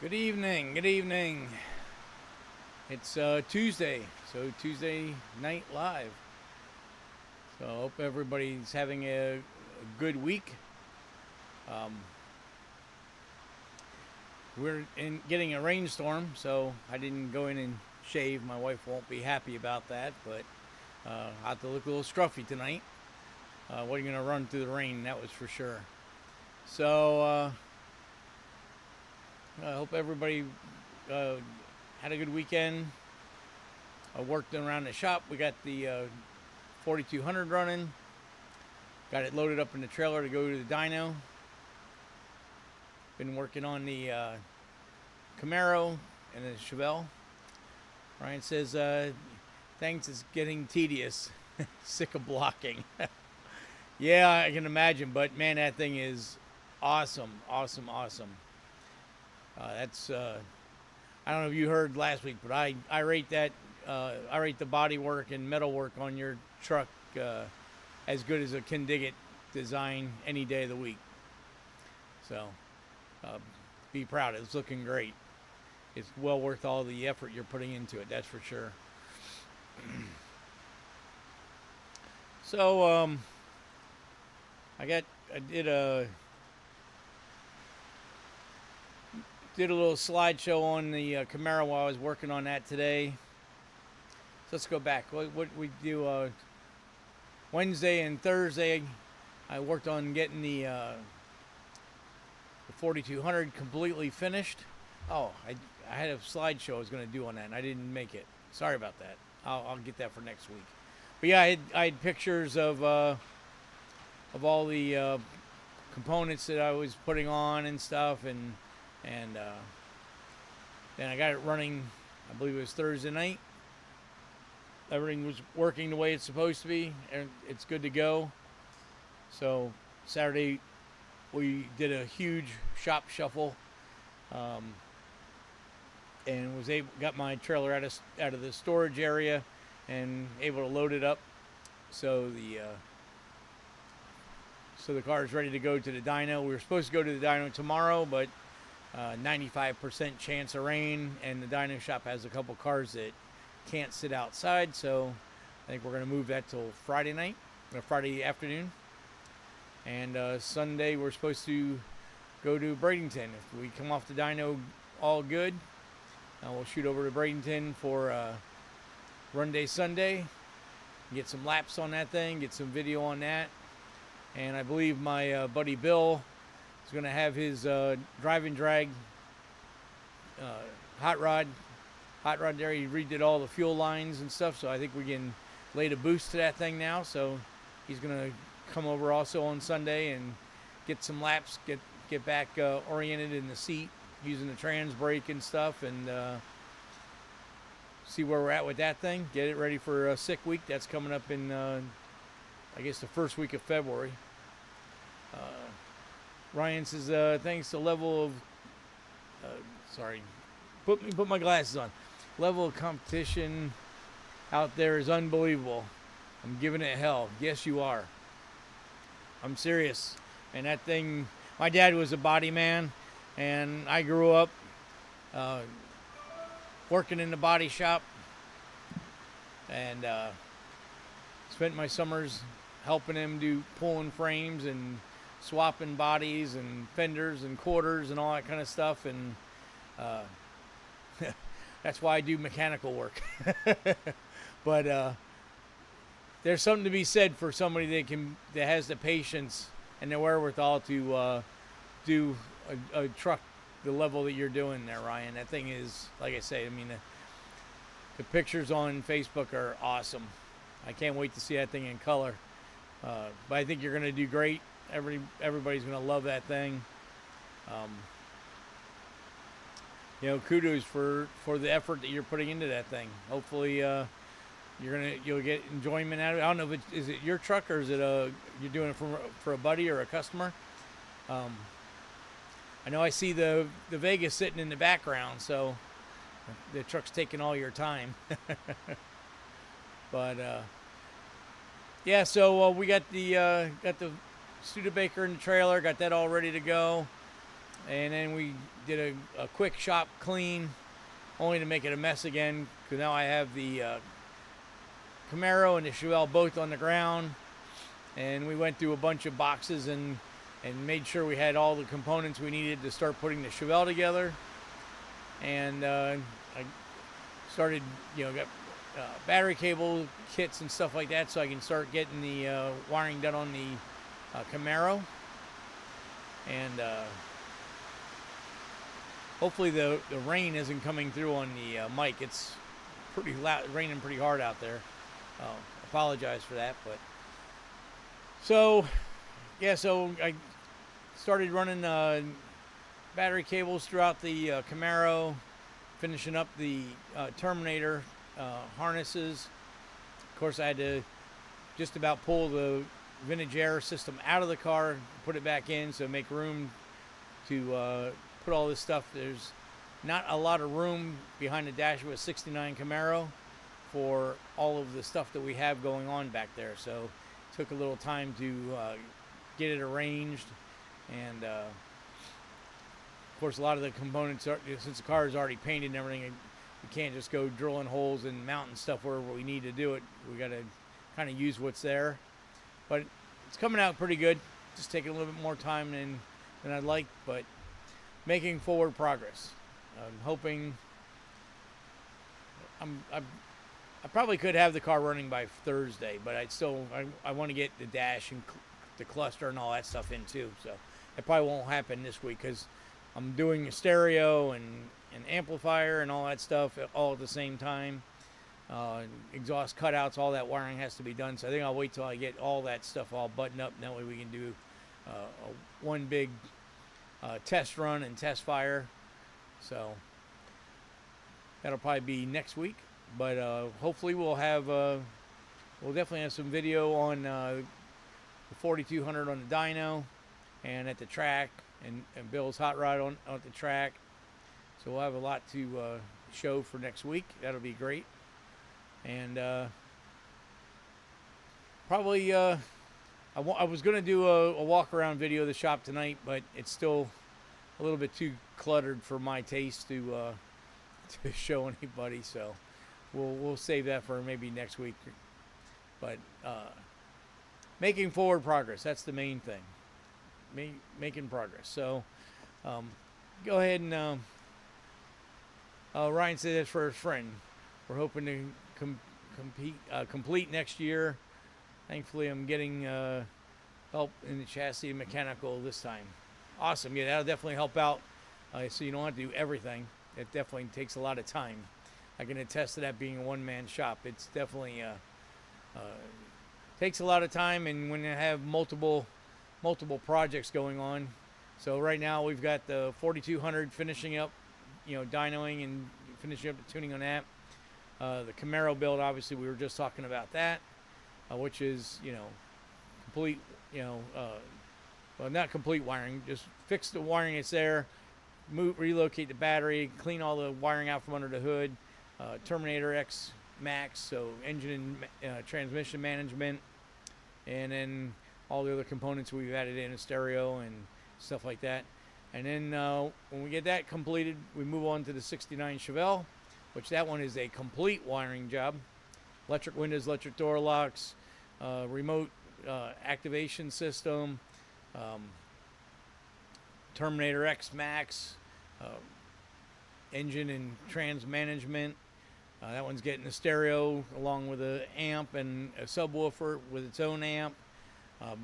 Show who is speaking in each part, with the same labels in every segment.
Speaker 1: Good evening. Good evening. It's Tuesday, so Tuesday night live. So I hope everybody's having a good week. Um, we're getting a rainstorm, so I didn't go in and shave. My wife won't be happy about that, but I have to look a little scruffy tonight. What are you going to run through the rain? That was for sure. So I hope everybody uh, had a good weekend. I worked around the shop. We got the 4200 running. Got it loaded up in the trailer to go to the dyno. Been working on the Camaro and the Chevelle. Ryan says, thanks, it's getting tedious. Sick of blocking. Yeah, I can imagine, but man, that thing is awesome. Awesome. That's I don't know if you heard last week, but I rate that I rate the body work and metal work on your truck as good as a can dig it design any day of the week. So uh, be proud. It's looking great. It's well worth all the effort you're putting into it. That's for sure. So I did a little slideshow on the Camaro while I was working on that today. So let's go back. What we do Wednesday and Thursday, I worked on getting the 4200 completely finished. Oh, I had a slideshow I was going to do on that, and I didn't make it. Sorry about that. I'll get that for next week. But yeah, I had pictures of all the components that I was putting on and stuff, and then I got it running. I believe it was Thursday night. Everything was working the way it's supposed to be, and it's good to go. So Saturday we did a huge shop shuffle, and got my trailer out of the storage area and able to load it up. So the car is ready to go to the dyno. We were supposed to go to the dyno tomorrow, but 95% chance of rain, and the dyno shop has a couple cars that can't sit outside, so I think we're going to move that till Friday night, or Friday afternoon. And Sunday we're supposed to go to Bradenton. If we come off the dyno all good, we'll shoot over to Bradenton for Run Day Sunday, get some laps on that thing, get some video on that. And I believe my buddy Bill is going to have his drive and drag hot rod there. He redid all the fuel lines and stuff, so I think we can lay the boost to that thing now. So he's going to come over also on Sunday and get some laps, get back oriented in the seat using the trans brake and stuff, and see where we're at with that thing. Get it ready for Sick Week. That's coming up in I guess the first week of February. Ryan says, thanks to level of sorry, put my glasses on. Level of competition out there is unbelievable. I'm giving it hell. Yes, you are. I'm serious. And that thing, my dad was a body man, and I grew up working in the body shop, and spent my summers helping him do pulling frames and swapping bodies and fenders and quarters and all that kind of stuff. And that's why I do mechanical work. But there's something to be said for somebody that has the patience and the wherewithal to do a truck the level that you're doing there, Ryan. That thing is, like I say, I mean, the pictures on Facebook are awesome. I can't wait to see that thing in color. But I think you're going to do great. Everybody's going to love that thing. Kudos for the effort that you're putting into that thing. Hopefully, you'll get enjoyment out of it. I don't know if is it your truck, or is it you're doing it for a buddy or a customer. I know I see the Vegas sitting in the background, so the truck's taking all your time. But yeah, so we got the Studebaker in the trailer, got that all ready to go. and then we did a quick shop clean, only to make it a mess again, because now I have the Camaro and the Chevelle both on the ground, and we went through a bunch of boxes and made sure we had all the components we needed to start putting the Chevelle together. And I started, got battery cable kits and stuff like that, so I can start getting the wiring done on the Camaro. And hopefully the rain isn't coming through on the mic. It's pretty loud, raining pretty hard out there. Apologize for that, but so I started running battery cables throughout the Camaro, finishing up the Terminator harnesses. Of course, I had to just about pull the vintage air system out of the car, put it back in, so make room to put all this stuff. There's not a lot of room behind the dash of a '69 Camaro for all of the stuff that we have going on back there. So it took a little time to get it arranged. And of course, a lot of the components, since the car is already painted and everything, we can't just go drilling holes and mounting stuff wherever we need to do it. We got to kind of use what's there. But it's coming out pretty good. Just taking a little bit more time than I'd like, but making forward progress. I'm hoping I probably could have the car running by Thursday, but I want to get the dash and the cluster and all that stuff in too. So it probably won't happen this week because I'm doing a stereo and an amplifier and all that stuff all at the same time. Exhaust cutouts, all that wiring has to be done. So I think I'll wait till I get all that stuff all buttoned up. And that way we can do one big test run and test fire. So that'll probably be next week. But hopefully we'll definitely have some video on the 4200 on the dyno and at the track, and Bill's hot rod on at the track. So we'll have a lot to show for next week. That'll be great. And probably I was going to do a walk around video of the shop tonight, but it's still a little bit too cluttered for my taste to show anybody. So we'll save that for maybe next week. But making forward progress, that's the main thing. Making progress. So go ahead and Ryan said that's for his friend. We're hoping to complete next year. Thankfully, I'm getting help in the chassis and mechanical this time. Awesome. Yeah, that'll definitely help out. So you don't have to do everything. It definitely takes a lot of time. I can attest to that being a one-man shop. It's definitely takes a lot of time, and when you have multiple projects going on. So right now we've got the 4200 finishing up, dynoing and finishing up the tuning on that. The Camaro build, obviously, we were just talking about that, which is, complete, well, not complete wiring, just fix the wiring that's there, relocate the battery, clean all the wiring out from under the hood, Terminator X Max, so engine and transmission management, and then all the other components we've added in a stereo and stuff like that. And then when we get that completed, we move on to the '69 Chevelle, which that one is a complete wiring job. Electric windows, electric door locks, remote activation system, Terminator X Max, engine and trans management. That one's getting a stereo along with an amp and a subwoofer with its own amp.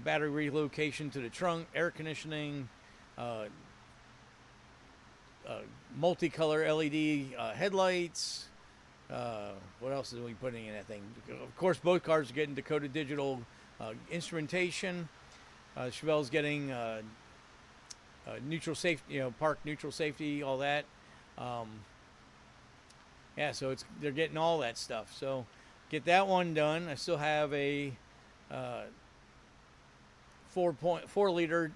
Speaker 1: Battery relocation to the trunk, air conditioning, multicolor LED headlights. What else are we putting in that thing? Of course, both cars are getting Dakota Digital instrumentation. Chevelle's getting neutral safety, park neutral safety, all that. Yeah, so they're getting all that stuff. So get that one done. I still have a 4.4 liter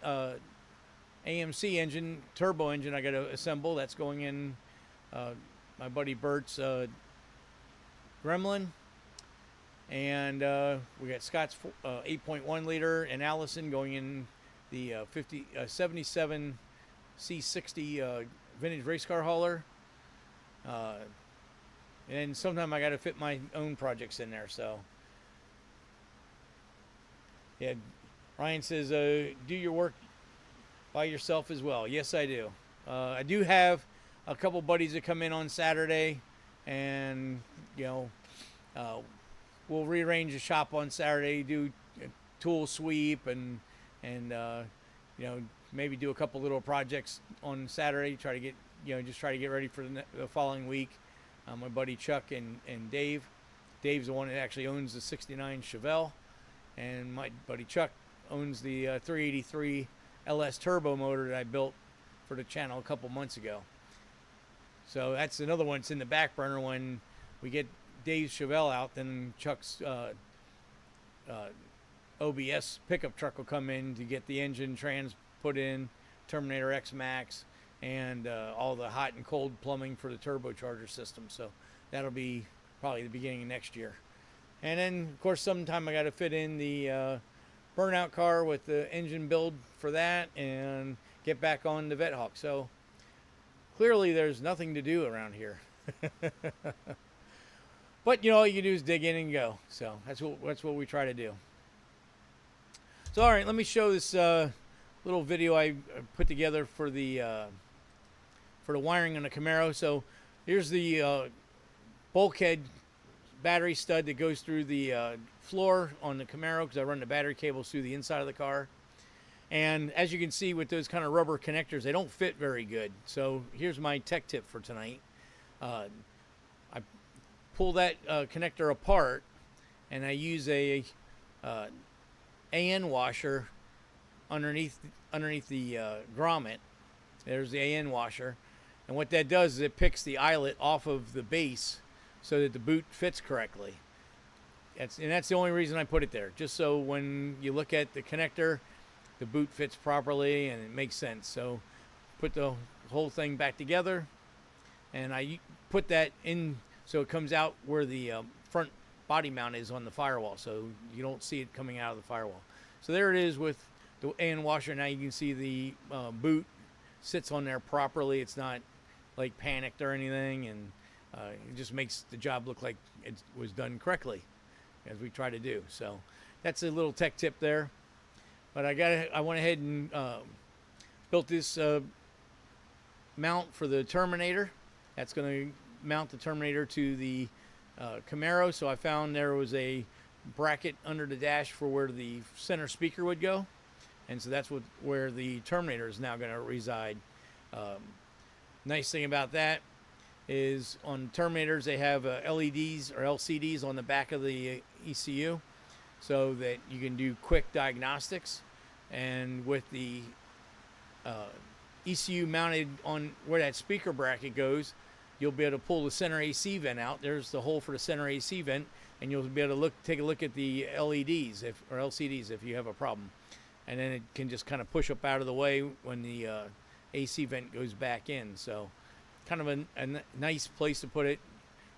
Speaker 1: AMC engine, turbo engine I got to assemble. That's going in my buddy Bert's Gremlin. And we got Scott's 8.1 liter and Allison going in the 77 C60 vintage race car hauler. And sometime I got to fit my own projects in there. So, yeah, Ryan says, do your work by yourself as well. Yes, I do. I do have a couple buddies that come in on Saturday, and we'll rearrange the shop on Saturday, do a tool sweep, and maybe do a couple little projects on Saturday. Try to get ready for the following week. My buddy Chuck and Dave. Dave's the one that actually owns the '69 Chevelle, and my buddy Chuck owns the 383 LS turbo motor that I built for the channel a couple months ago. So that's another one that's in the back burner. When we get Dave's Chevelle out, then Chuck's OBS pickup truck will come in to get the engine trans put in, Terminator X Max, and all the hot and cold plumbing for the turbocharger system. So that'll be probably the beginning of next year. And then, of course, sometime I got to fit in the burnout car with the engine build for that and get back on the Vet Hawk. So clearly there's nothing to do around here. But all you can do is dig in and go. So that's what we try to do. So all right, let me show this little video I put together for the wiring on the Camaro. So here's the bulkhead battery stud that goes through the floor on the Camaro, because I run the battery cables through the inside of the car. And as you can see with those kind of rubber connectors, they don't fit very good. So here's my tech tip for tonight. I pull that connector apart, and I use a AN washer underneath the grommet. There's the AN washer, and what that does is it picks the eyelet off of the base so that the boot fits correctly. That's the only reason I put it there, just so when you look at the connector, the boot fits properly and it makes sense. So put the whole thing back together, and I put that in so it comes out where the front body mount is on the firewall, so you don't see it coming out of the firewall. So there it is with the AN washer. Now you can see the boot sits on there properly. It's not like panicked or anything, and it just makes the job look like it was done correctly, as we try to do. So that's a little tech tip there. But I went ahead and built this mount for the Terminator. That's going to mount the Terminator to the Camaro. So I found there was a bracket under the dash for where the center speaker would go, and so that's where the Terminator is now going to reside. Nice thing about that is on Terminators they have LEDs or LCDs on the back of the ECU, so that you can do quick diagnostics. And with the ECU mounted on where that speaker bracket goes, you'll be able to pull the center AC vent out. There's the hole for the center AC vent, and you'll be able to take a look at the LEDs or LCDs if you have a problem. And then it can just kind of push up out of the way when the AC vent goes back in. So kind of a nice place to put it.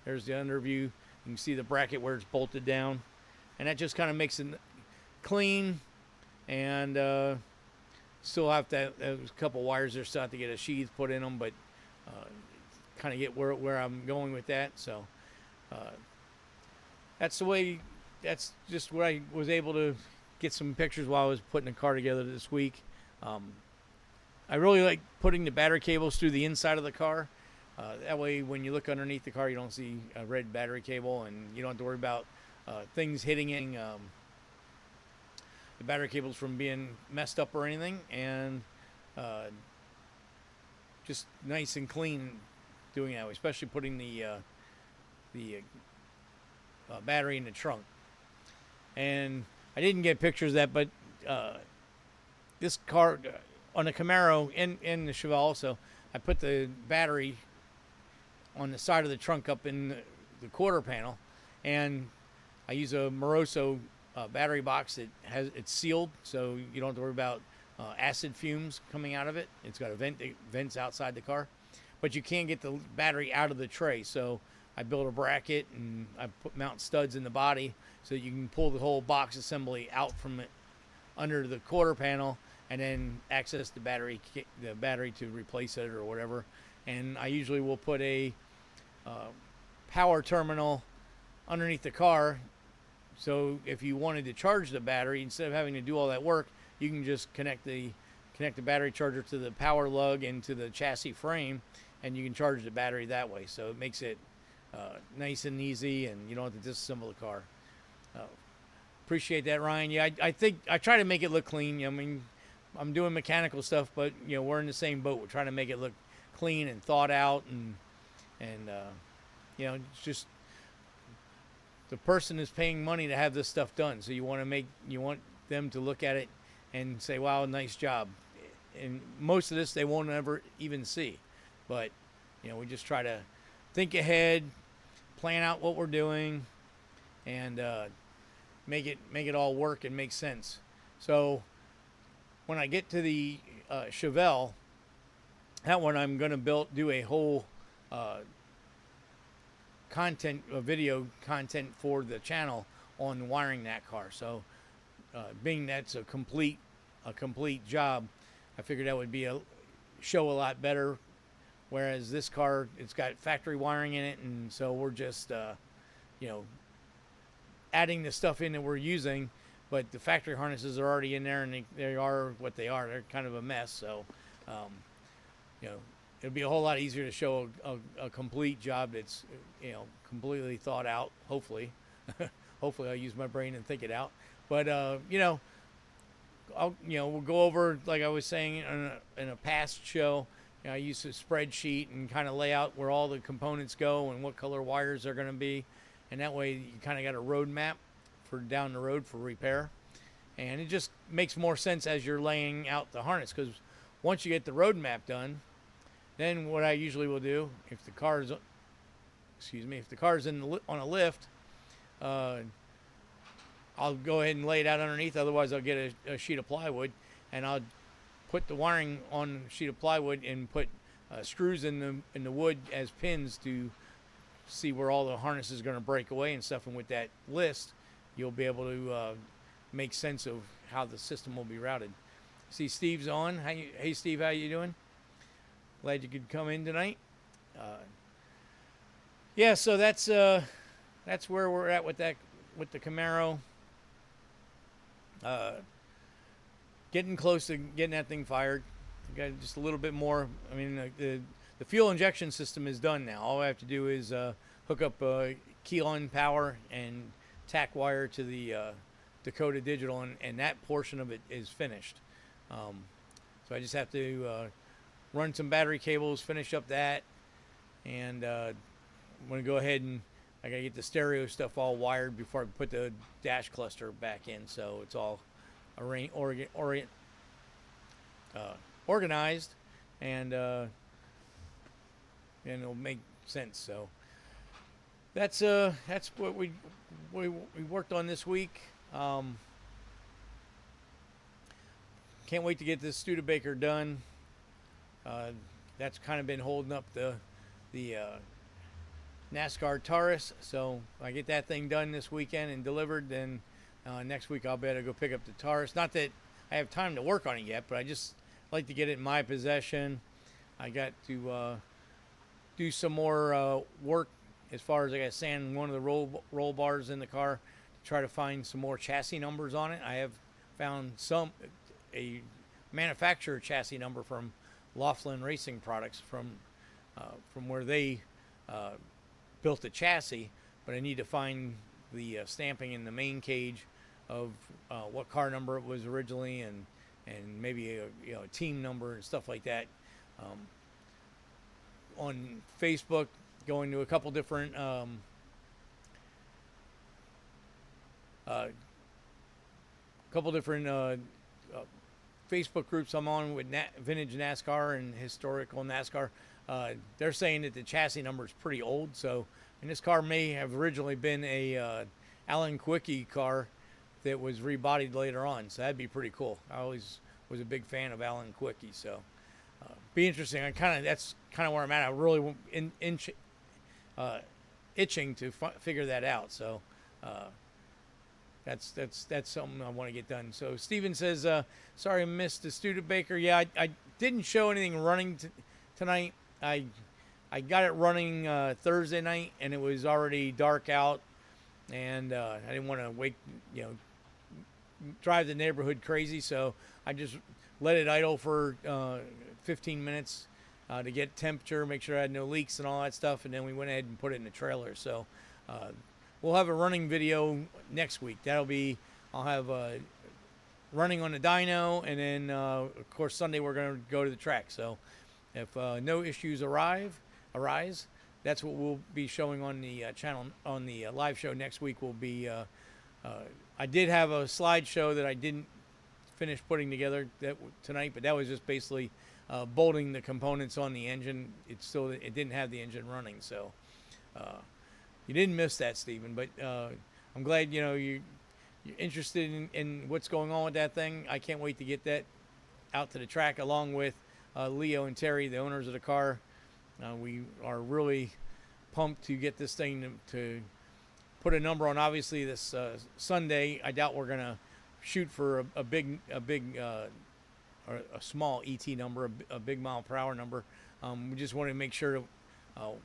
Speaker 1: There's the under view. You can see the bracket where it's bolted down, and that just kind of makes it clean. And still have to, there's a couple wires there, still have to get a sheath put in them, but kind of get where I'm going with that. So that's just where I was able to get some pictures while I was putting the car together this week. I really like putting the battery cables through the inside of the car. That way when you look underneath the car, you don't see a red battery cable, and you don't have to worry about things hitting the battery cables from being messed up or anything. And just nice and clean doing that way, especially putting the battery in the trunk. And I didn't get pictures of that, but this car on the Camaro and the Chevelle also, I put the battery on the side of the trunk up in the quarter panel, and I use a Moroso battery box that it's sealed, so you don't have to worry about acid fumes coming out of it. It's got vents outside the car, but you can't get the battery out of the tray. So I built a bracket, and I mount studs in the body so that you can pull the whole box assembly out from it under the quarter panel, and then access the battery to replace it or whatever. And I usually will put a power terminal underneath the car, so if you wanted to charge the battery, instead of having to do all that work, you can just connect the battery charger to the power lug and to the chassis frame, and you can charge the battery that way. So it makes it nice and easy, and you don't have to disassemble the car. Appreciate that, Ryan. Yeah, I think I try to make it look clean. I mean, I'm doing mechanical stuff, but we're in the same boat. We're trying to make it look clean and thought out, and it's just the person is paying money to have this stuff done. So you want them to look at it and say, "Wow, nice job." And most of this they won't ever even see, but we just try to think ahead, plan out what we're doing, and make it all work and make sense. So when I get to the Chevelle, that one I'm going to do a whole video content for the channel on wiring that car. So being that's a complete job, I figured that would be show a lot better. Whereas this car, it's got factory wiring in it, and so we're just adding the stuff in that we're using, but the factory harnesses are already in there, and they are what they are. They're kind of a mess. So it'll be a whole lot easier to show a complete job that's completely thought out. Hopefully I'll use my brain and think it out. But we'll go over, like I was saying in a past show. I use a spreadsheet and kind of lay out where all the components go and what color wires they're going to be, and that way you kind of got a road map for down the road for repair. And it just makes more sense as you're laying out the harness, because once you get the road map done, then what I usually will do, if the car is on a lift, I'll go ahead and lay it out underneath. Otherwise, I'll get a sheet of plywood, and I'll put the wiring on a sheet of plywood and put screws in the wood as pins to see where all the harness is going to break away and stuff. And with that list, you'll be able to make sense of how the system will be routed. See, Steve's on. Hey, Steve, how you doing? Glad you could come in tonight. So that's where we're at with the Camaro. Getting close to getting that thing fired. Got just a little bit more. I mean, the fuel injection system is done now. All I have to do is hook up key-on power and tack wire to the Dakota Digital, and that portion of it is finished. So I just have to run some battery cables, finish up that, and I'm going to go ahead and I got to get the stereo stuff all wired before I put the dash cluster back in, so it's all organized, and it'll make sense. So that's what we worked on this week. Can't wait to get this Studebaker done. That's kind of been holding up the NASCAR Taurus. So if I get that thing done this weekend and delivered, then next week I'll be able to go pick up the Taurus. Not that I have time to work on it yet, but I just like to get it in my possession. I got to do some more work as far as I got to sand one of the roll bars in the car to try to find some more chassis numbers on it. I have found a manufacturer chassis number from Laughlin Racing Products from where they built the chassis, but I need to find the stamping in the main cage of what car number it was originally, and maybe a team number and stuff like that. On Facebook, going to a couple different Facebook groups I'm on with vintage NASCAR and historical NASCAR. They're saying that the chassis number is pretty old, and this car may have originally been a Alan Quickie car that was rebodied later on, so that'd be pretty cool. I always was a big fan of Alan Quickie, so be interesting. That's kind of where I'm at. I really itching to figure that out. So That's something I want to get done. So Steven says, sorry I missed the Studebaker. Yeah, I didn't show anything running tonight. I got it running Thursday night, and it was already dark out, and I didn't want to drive the neighborhood crazy, so I just let it idle for 15 minutes to get temperature, make sure I had no leaks and all that stuff, and then we went ahead and put it in the trailer. So we'll have a running video next week. I'll have running on the dyno, and then of course Sunday we're going to go to the track. So if no issues arise, that's what we'll be showing on the channel on the live show next week. Will be I did have a slideshow that I didn't finish putting together tonight, but that was just basically bolting the components on the engine. It didn't have the engine running, so you didn't miss that, Stephen. But I'm glad you're interested in what's going on with that thing. I can't wait to get that out to the track along with Leo and Terry, the owners of the car. We are really pumped to get this thing to put a number on. Obviously, this Sunday, I doubt we're gonna shoot for a big or a small ET number, a big mile per hour number. We just want to make sure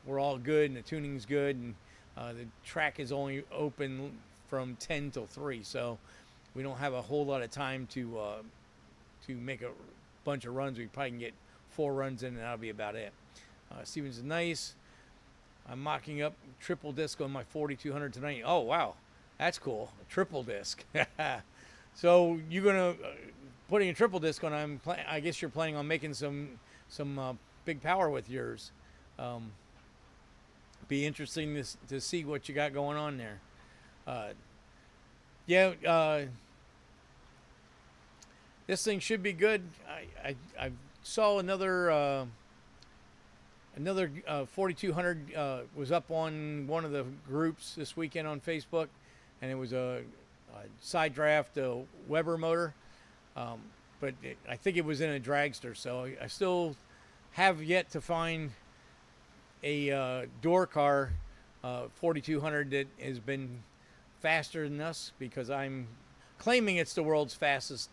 Speaker 1: we're all good and the tuning's good, and the track is only open from 10 till 3, so we don't have a whole lot of time to make a bunch of runs. We probably can get 4 runs in, and that'll be about it. Stevens is nice. I'm mocking up triple disc on my 4200 tonight. Oh wow, that's cool. A triple disc. So you're gonna putting a triple disc on. I guess you're planning on making some big power with yours. Be interesting to see what you got going on there. This thing should be good. I saw another 4200 was up on one of the groups this weekend on Facebook, and it was a side draft Weber motor, but I think it was in a dragster. So I still have yet to find a door car 4200 that has been faster than us, because I'm claiming it's the world's fastest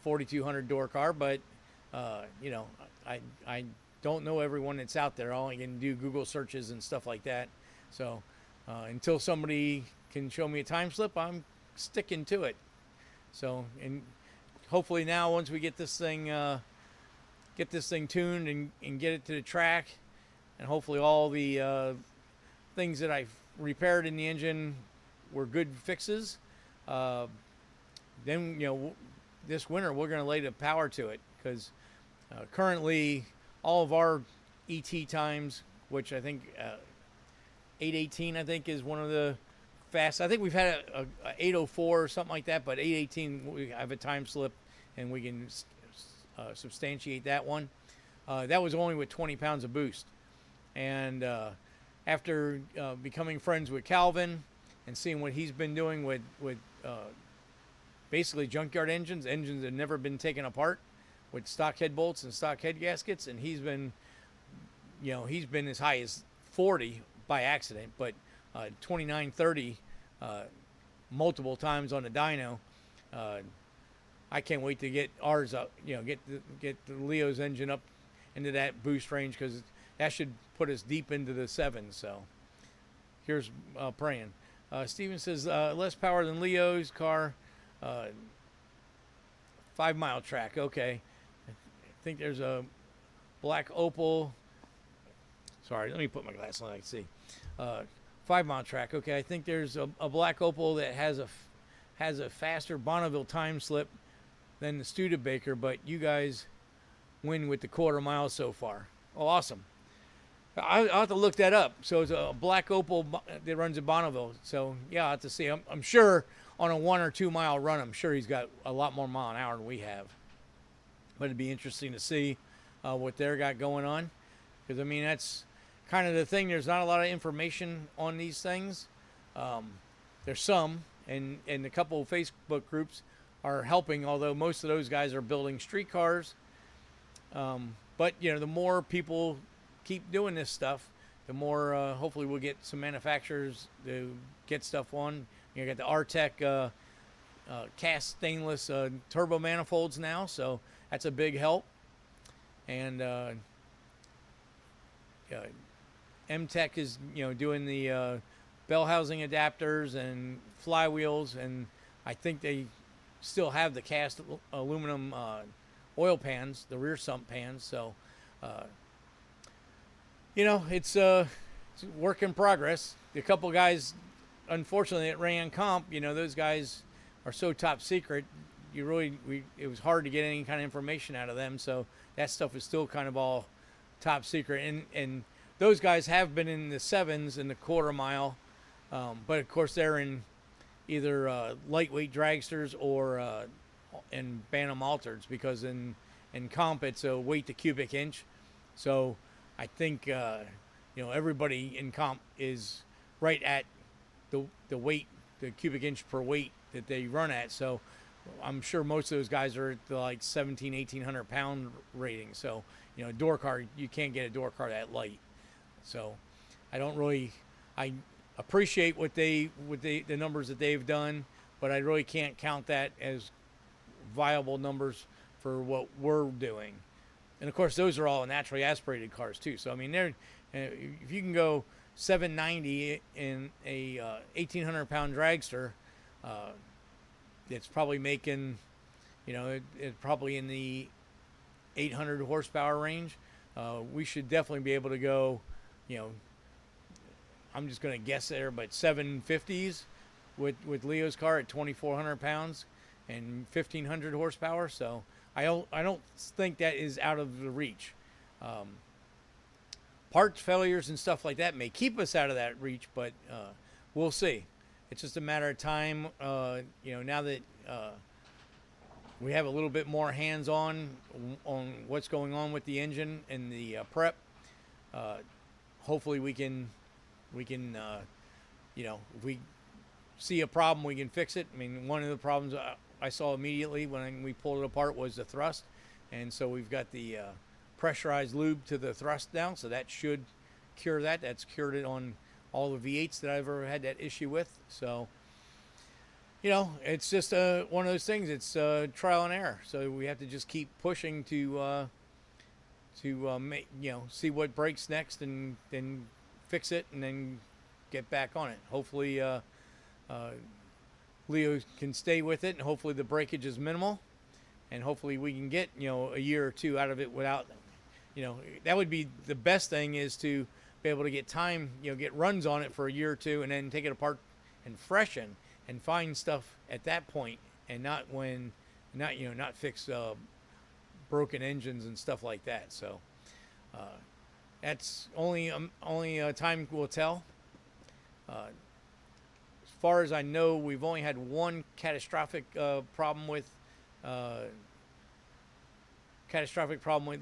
Speaker 1: 4200 door car, but I don't know everyone that's out there. All I can do Google searches and stuff like that. So until somebody can show me a time slip, I'm sticking to it. So, and hopefully now, once we get this thing tuned and get it to the track, and hopefully all the things that I've repaired in the engine were good fixes, then this winter we're going to lay the power to it, because currently all of our ET times, which I think 818 I think is one of the fast. I think we've had a 804 or something like that, but 818 we have a time slip, and we can substantiate that one. That was only with 20 pounds of boost. And after becoming friends with Calvin and seeing what he's been doing with basically junkyard engines that have never been taken apart, with stock head bolts and stock head gaskets, and he's been as high as 40 by accident, but 29, 30 multiple times on the dyno. I can't wait to get ours up, get the Leo's engine up into that boost range, because that should put us deep into the 7s. So here's praying. Steven says less power than Leo's car, 5 mile track. Okay. I think there's a black Opal. Sorry, let me put my glasses on. I can see. 5 mile track. Okay, I think there's a black Opal that has a faster Bonneville time slip than the Studebaker, but you guys win with the quarter mile so far. Oh, awesome. I'll have to look that up. So it's a black Opal that runs in Bonneville. So yeah, I'll have to see. I'm sure on a 1 or 2 mile run, I'm sure he's got a lot more mile an hour than we have. But it'd be interesting to see what they're got going on, because I mean that's kind of the thing. There's not a lot of information on these things. There's some, and a couple of Facebook groups are helping, although most of those guys are building street cars. But the more people keep doing this stuff, the more hopefully we'll get some manufacturers to get stuff on. You got the Artec cast stainless turbo manifolds now, so that's a big help. And MTech is doing the bell housing adapters and flywheels, and I think they still have the cast aluminum oil pans, the rear sump pans. So it's a work in progress. The couple guys, unfortunately, that ran comp, those guys are so top secret. It was hard to get any kind of information out of them. So that stuff is still kind of all top secret. And those guys have been in the 7s in the quarter mile, but of course they're in either lightweight dragsters or in Bantam altereds, because in comp it's a weight to cubic inch. So I think everybody in comp is right at the weight, the cubic inch per weight that they run at. So I'm sure most of those guys are at the 1,800 pound rating. So door car, you can't get a door car that light. So I appreciate the numbers that they've done, but I really can't count that as viable numbers for what we're doing. And of course, those are all naturally aspirated cars too. So I mean, if you can go 790 in a 1,800 pound dragster, it's probably making, it's probably in the 800 horsepower range. We should definitely be able to go, I'm just going to guess there, but 750s with Leo's car at 2,400 pounds and 1,500 horsepower. So I don't think that is out of the reach. Parts failures and stuff like that may keep us out of that reach, but we'll see. It's just a matter of time. Now that we have a little bit more hands-on on what's going on with the engine and the prep, hopefully we can if we see a problem, we can fix it. I mean, one of the problems I saw immediately when we pulled it apart was the thrust, and so we've got the pressurized lube to the thrust now, so that should cure that. That's cured it on all the V8s that I've ever had that issue with. So it's just one of those things. It's trial and error, so we have to just keep pushing to make, see what breaks next and then fix it and then get back on it. Hopefully Leo can stay with it, and hopefully the breakage is minimal, and hopefully we can get a year or two out of it without, that would be the best thing, is to be able to get time, get runs on it for a year or two, and then take it apart and freshen and find stuff at that point, and not fix broken engines and stuff like that. So that's only time will tell. As far as I know, we've only had one catastrophic problem with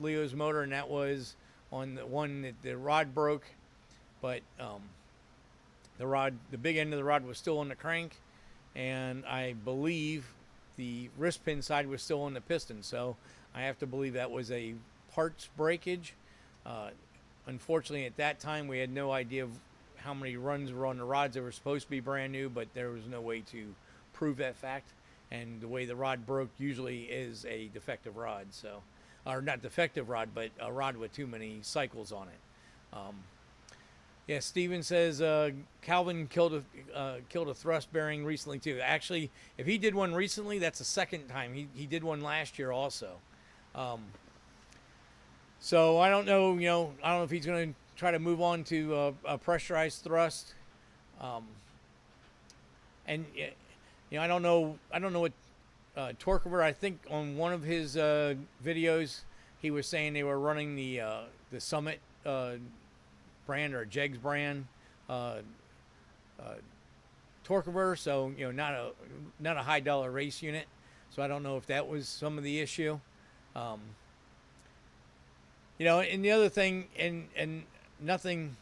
Speaker 1: Leo's motor, and that was on the one that the rod broke, but the big end of the rod was still on the crank, and I believe the wrist pin side was still on the piston. So I have to believe that was a parts breakage. Unfortunately, at that time, we had no idea of how many runs were on the rods. They were supposed to be brand new, but there was no way to prove that fact. And the way the rod broke usually is a defective rod. So, or not defective rod, but a rod with too many cycles on it. Steven says Calvin killed a thrust bearing recently too. Actually, if he did one recently, that's the second time. He did one last year also. So I don't know. I don't know if he's going to try to move on to a pressurized thrust. And I don't know what Torquever. I think on one of his videos, he was saying they were running the Summit brand or Jegs brand Torquever. So not a high dollar race unit. So I don't know if that was some of the issue. And the other thing, and nothing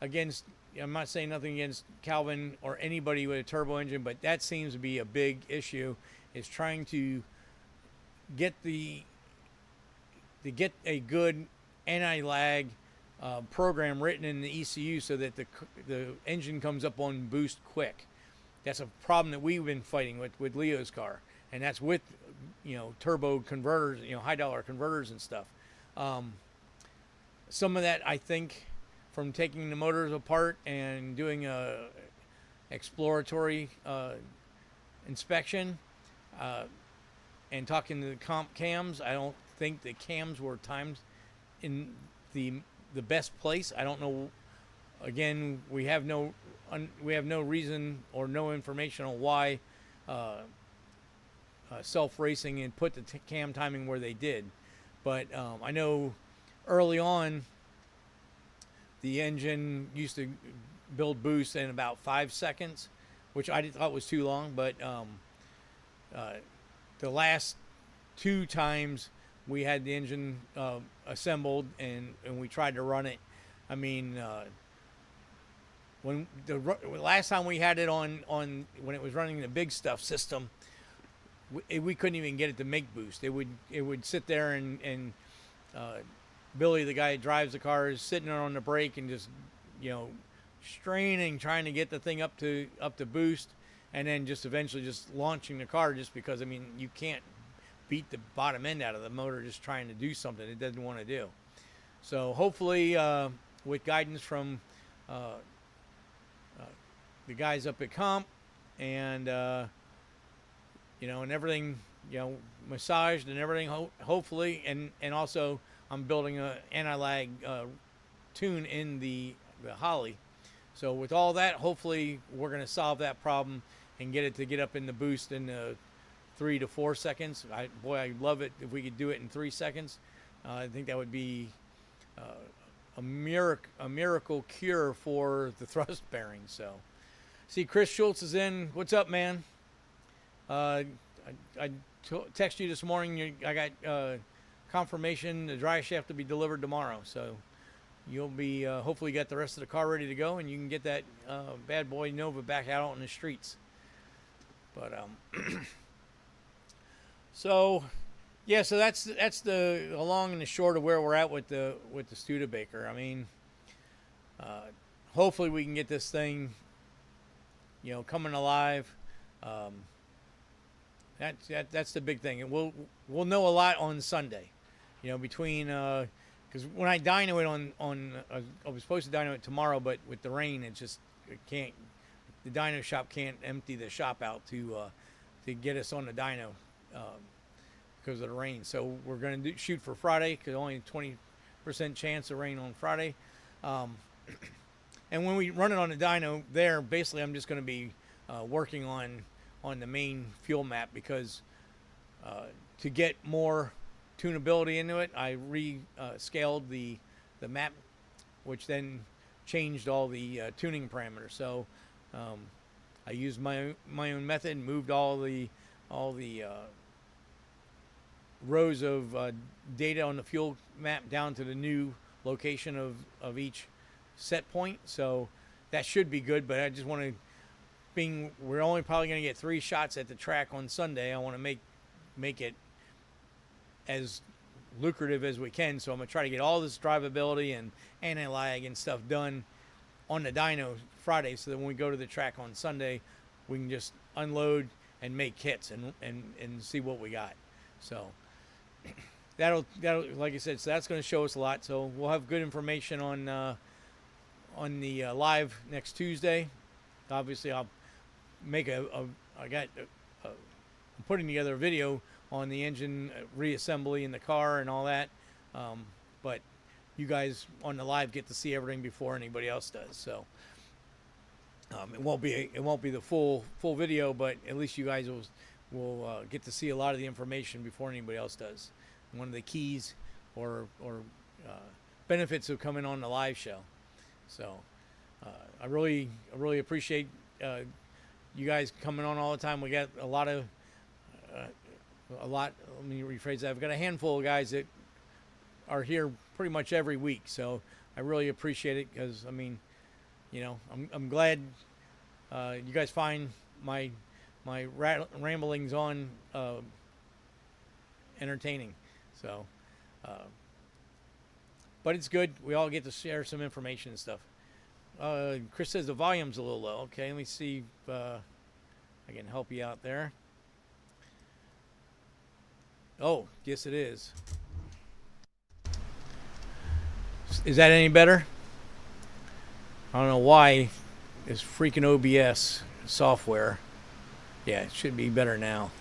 Speaker 1: against, I'm not saying nothing against Calvin or anybody with a turbo engine, but that seems to be a big issue, is trying to get a good anti-lag program written in the ECU so that the engine comes up on boost quick. That's a problem that we've been fighting with Leo's car, and that's with turbo converters, high dollar converters and stuff. Um, some of that, I think, from taking the motors apart and doing a exploratory inspection, uh, and talking to the comp cams, I don't think the cams were timed in the best place. I don't know. Again, we have no reason or no information on why Self Racing and put the cam timing where they did. But I know early on the engine used to build boost in about 5 seconds, which I thought was too long. But the last 2 times we had the engine assembled and we tried to run it, I mean, when the last time we had it on when it was running the big stuff system, we couldn't even get it to make boost. It would sit there and Billy, the guy who drives the car, is sitting there on the brake and just straining, trying to get the thing up to boost, and then just eventually just launching the car, just because you can't beat the bottom end out of the motor just trying to do something it doesn't want to do. So hopefully with guidance from the guys up at Comp and and everything, massaged and everything, hopefully, and also I'm building a anti-lag tune in the Holly. So with all that, hopefully we're going to solve that problem and get it to get up in the boost in 3 to 4 seconds. I'd love it if we could do it in 3 seconds. I think that would be a miracle cure for the thrust bearing. So, see, Chris Schultz is in. What's up, man? I texted you this morning. I got confirmation the dry shaft will be delivered tomorrow. So you'll be hopefully got the rest of the car ready to go, and you can get that bad boy Nova back out on the streets. But so yeah, so that's the long and the short of where we're at with the Studebaker. I mean, hopefully we can get this thing coming alive. That's the big thing, and we'll know a lot on Sunday. Between because when I dyno it on I was supposed to dyno it tomorrow, but with the rain, it can't. The dyno shop can't empty the shop out to get us on the dyno because of the rain. So we're going to shoot for Friday, because only 20% chance of rain on Friday. And when we run it on the dyno there, basically I'm just going to be working on the main fuel map, because to get more tunability into it, I scaled the map, which then changed all the tuning parameters. So I used my own method, moved all the rows of data on the fuel map down to the new location of each set point. So that should be good, but I just want to, being we're only probably going to get 3 shots at the track on Sunday, I want to make it as lucrative as we can. So I'm going to try to get all this drivability and anti-lag and stuff done on the dyno Friday, so that when we go to the track on Sunday, we can just unload and make hits and see what we got. So that'll like I said, so that's going to show us a lot. So we'll have good information on the live next Tuesday. Obviously, I'll make I'm putting together a video on the engine reassembly in the car and all that. But you guys on the live get to see everything before anybody else does. So it won't be the full video, but at least you guys will get to see a lot of the information before anybody else does. One of the keys or benefits of coming on the live show. So I really appreciate you guys coming on all the time. We got a lot. Let me rephrase that. I've got a handful of guys that are here pretty much every week. So I really appreciate it, because I'm glad you guys find my ramblings on entertaining. So, but it's good. We all get to share some information and stuff. Chris says the volume's a little low. Okay, let me see. I can help you out there. Oh, yes it is. Is that any better? I don't know why this freaking OBS software. Yeah, it should be better now.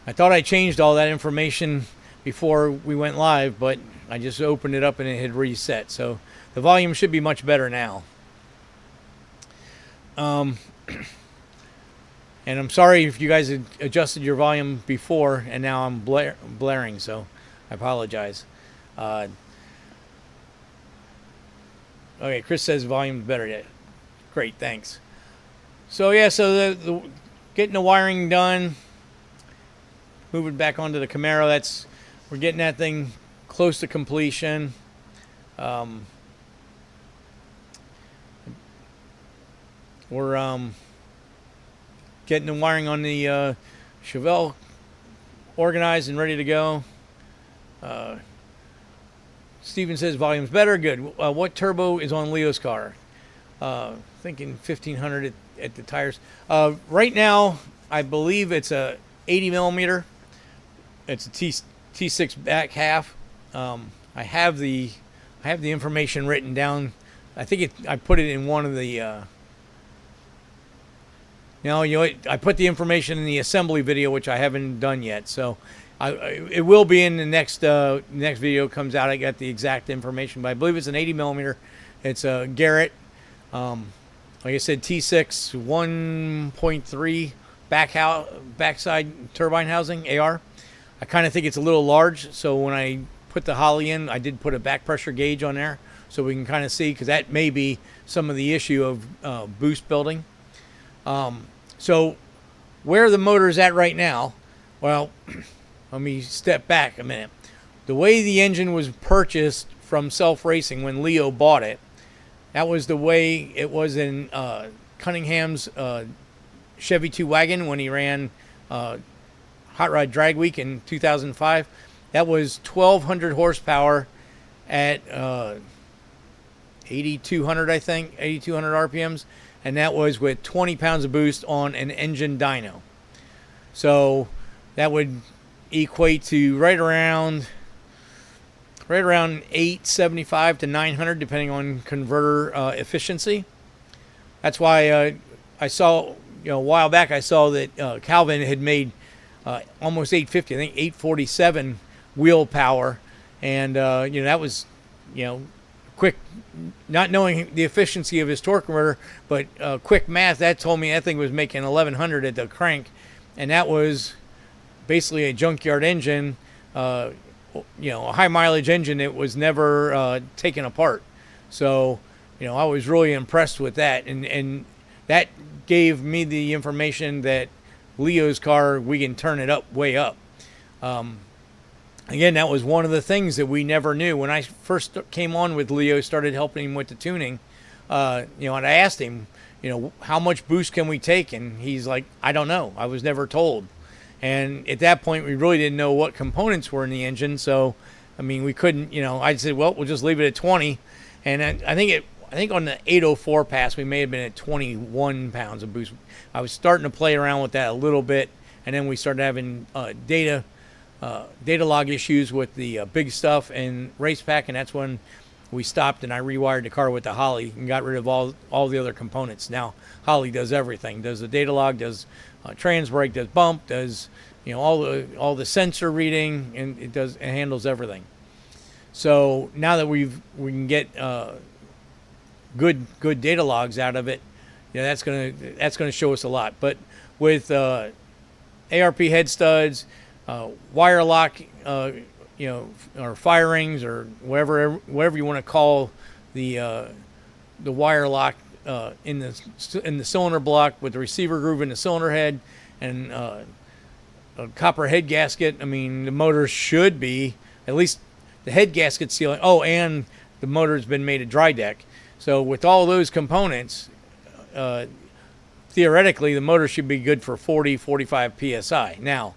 Speaker 1: I thought I changed all that information before we went live, but I just opened it up and it had reset. So the volume should be much better now. And I'm sorry if you guys had adjusted your volume before and now I'm blaring, so I apologize. Okay, Chris says volume's better yet. Great, thanks. So yeah, so the getting the wiring done, moving back onto the Camaro. We're getting that thing close to completion. We're getting the wiring on the Chevelle organized and ready to go. Steven says volume's better. Good. What turbo is on Leo's car? Thinking 1500 at the tires. Right now, I believe it's a 80 millimeter. It's a T6 back half. I have the information written down. I think I put it in one of the. I put the information in the assembly video, which I haven't done yet. So it will be in the next video comes out. I got the exact information, but I believe it's an 80 millimeter. It's a Garrett. Like I said, T6 1.3 backside turbine housing AR. I kind of think it's a little large, so when I put the Holly in, I did put a back pressure gauge on there so we can kind of see, because that may be some of the issue of boost building. So where the motor is at right now, well, let me step back a minute. The way the engine was purchased from Self Racing when Leo bought it, that was the way it was in Cunningham's Chevy 2 wagon when he ran Hot Rod Drag Week in 2005. That was 1,200 horsepower at 8,200, I think, 8,200 RPMs. And that was with 20 pounds of boost on an engine dyno. So that would equate to right around 875 to 900, depending on converter efficiency. That's why I saw, a while back, I saw that Calvin had made almost 850, I think 847 wheel power. And, that was, quick, not knowing the efficiency of his torque converter, but quick math, that told me that thing was making 1100 at the crank. And that was basically a junkyard engine, a high mileage engine that was never taken apart. So, I was really impressed with that. And that gave me the information that Leo's car, we can turn it up, way up. Again, that was one of the things that we never knew. When I first came on with Leo, started helping him with the tuning, and I asked him, how much boost can we take? And he's like, I don't know. I was never told. And at that point, we really didn't know what components were in the engine. So, we couldn't, I said, well, we'll just leave it at 20. And I think on the 804 pass, we may have been at 21 pounds of boost. I was starting to play around with that a little bit. And then we started having data log issues with the big stuff and race pack. And that's when we stopped and I rewired the car with the Holly and got rid of all the other components. Now Holly does everything. Does the data log, does trans brake, does bump, does all the sensor reading, and it handles everything. So now that we can get good data logs out of it, that's gonna show us a lot. But with ARP head studs, wire lock, or firings, or whatever you want to call the wire lock in the cylinder block with the receiver groove in the cylinder head and a copper head gasket. The motor should be, at least the head gasket sealing. Oh, and the motor's been made of dry deck. So with all those components, theoretically the motor should be good for 40-45 psi. Now,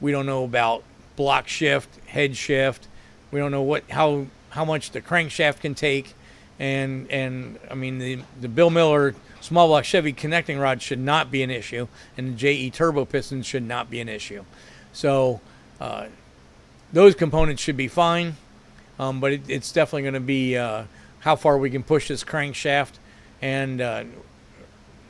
Speaker 1: we don't know about block shift, head shift. We don't know how much the crankshaft can take, and I mean the Bill Miller small block Chevy connecting rod should not be an issue, and the JE turbo pistons should not be an issue. So those components should be fine, but it's definitely going to be how far we can push this crankshaft. And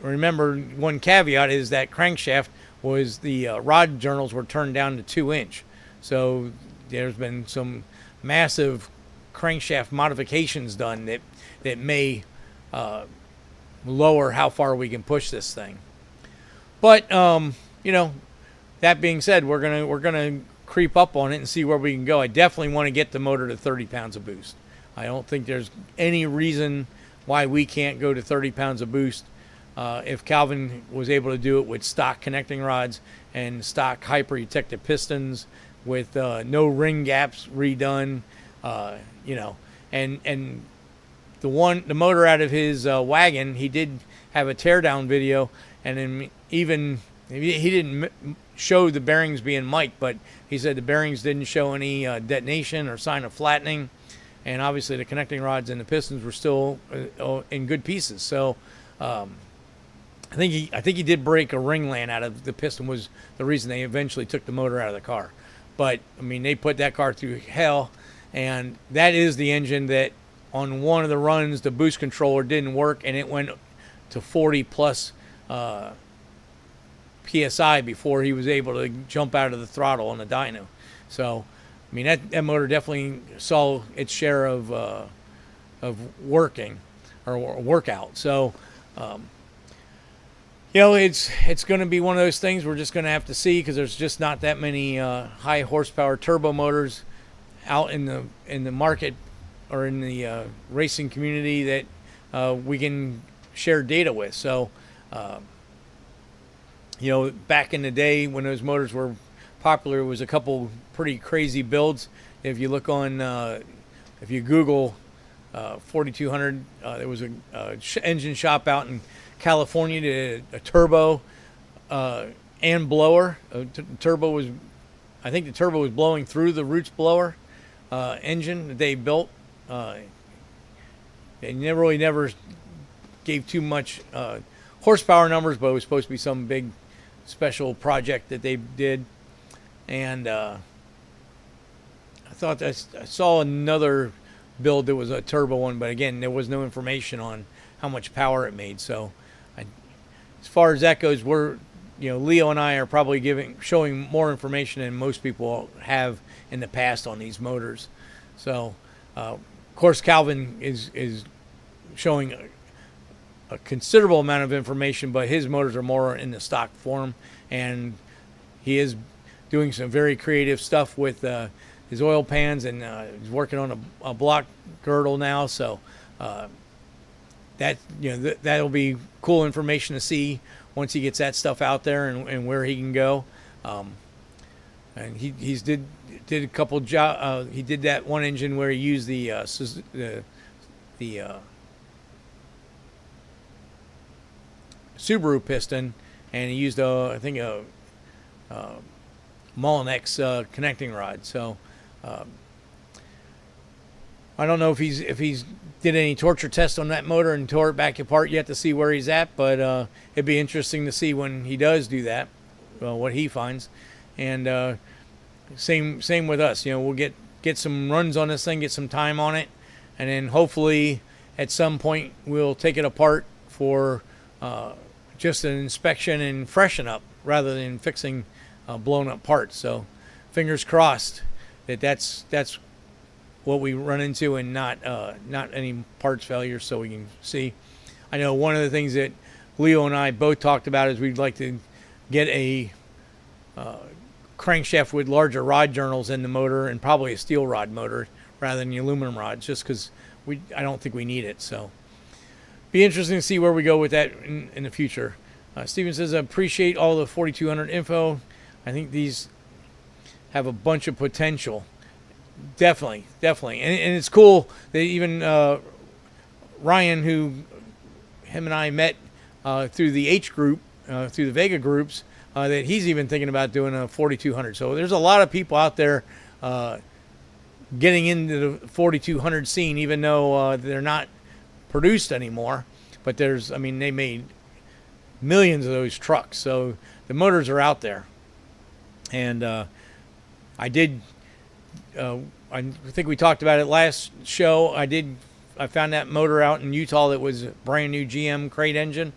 Speaker 1: remember, one caveat is that crankshaft was the rod journals were turned down to 2-inch. So there's been some massive crankshaft modifications done that may lower how far we can push this thing. But you know, that being said, we're gonna creep up on it and see where we can go. I definitely want to get the motor to 30 pounds of boost. I don't think there's any reason why we can't go to 30 pounds of boost. If Calvin was able to do it with stock connecting rods and stock hyper ejected pistons with no ring gaps redone, you know, and the motor out of his wagon, he did have a teardown video, and then even he didn't show the bearings being mic'd, but he said the bearings didn't show any detonation or sign of flattening, and obviously the connecting rods and the pistons were still in good pieces. So I think he did break a ringland out of the piston, was the reason they eventually took the motor out of the car. But I mean, they put that car through hell, and that is the engine that on one of the runs the boost controller didn't work, and it went to 40 plus PSI before he was able to jump out of the throttle on the dyno. So I mean, that motor definitely saw its share of working or workout. So you know, it's going to be one of those things we're just going to have to see, because there's just not that many high horsepower turbo motors out in the market or in the racing community that we can share data with. So you know, back in the day when those motors were popular, it was a couple pretty crazy builds. If you look on, if you Google 4200, there was a engine shop out in California did a turbo and blower. Turbo was, I think the turbo was blowing through the Roots blower engine that they built. They never gave too much horsepower numbers, but it was supposed to be some big special project that they did. And I thought I saw another build that was a turbo one, but again, there was no information on how much power it made. So as far as that goes, Leo and I are probably showing more information than most people have in the past on these motors. So of course, Calvin is showing a considerable amount of information, but his motors are more in the stock form, and he is doing some very creative stuff with his oil pans, and he's working on a block girdle now. So that'll be cool information to see once he gets that stuff out there and where he can go. And he's did a couple jobs. He did that one engine where he used the Subaru piston, and he used I think a Mullinex connecting rod. So I don't know if he's did any torture tests on that motor and tore it back apart yet to see where he's at, but it'd be interesting to see when he does do that, what he finds. And same with us. You know, we'll get some runs on this thing, get some time on it, and then hopefully at some point we'll take it apart for just an inspection and freshen up rather than fixing blown up parts. So fingers crossed that's what we run into, and not any parts failures, so we can see. I know one of the things that Leo and I both talked about is we'd like to get a crankshaft with larger rod journals in the motor, and probably a steel rod motor rather than the aluminum rods, just because I don't think we need it. So be interesting to see where we go with that in the future. Steven says, I appreciate all the 4200 info. I think these have a bunch of potential. Definitely. And it's cool that even Ryan, who him and I met through the H group, through the Vega groups, that he's even thinking about doing a 4200. So there's a lot of people out there getting into the 4200 scene, even though they're not produced anymore. But I mean, they made millions of those trucks, so the motors are out there. And I think we talked about it last show. I found that motor out in Utah that was a brand new GM crate engine,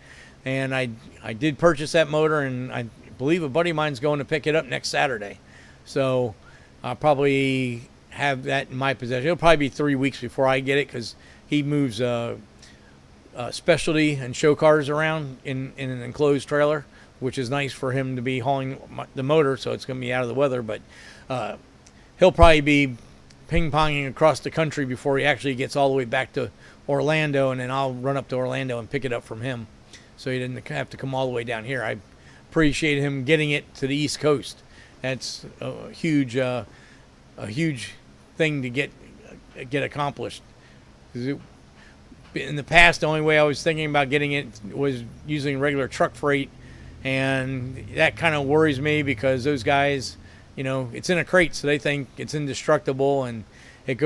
Speaker 1: and I did purchase that motor, and I believe a buddy of mine's going to pick it up next Saturday. So I'll probably have that in my possession. It'll probably be 3 weeks before I get it, because he moves specialty and show cars around in an enclosed trailer, which is nice for him to be hauling the motor, so it's going to be out of the weather. But he'll probably be ping-ponging across the country before he actually gets all the way back to Orlando, and then I'll run up to Orlando and pick it up from him, so he didn't have to come all the way down here. I appreciate him getting it to the East Coast. That's a huge thing to get accomplished. In the past, the only way I was thinking about getting it was using regular truck freight, and that kind of worries me, because those guys, it's in a crate, so they think it's indestructible, and it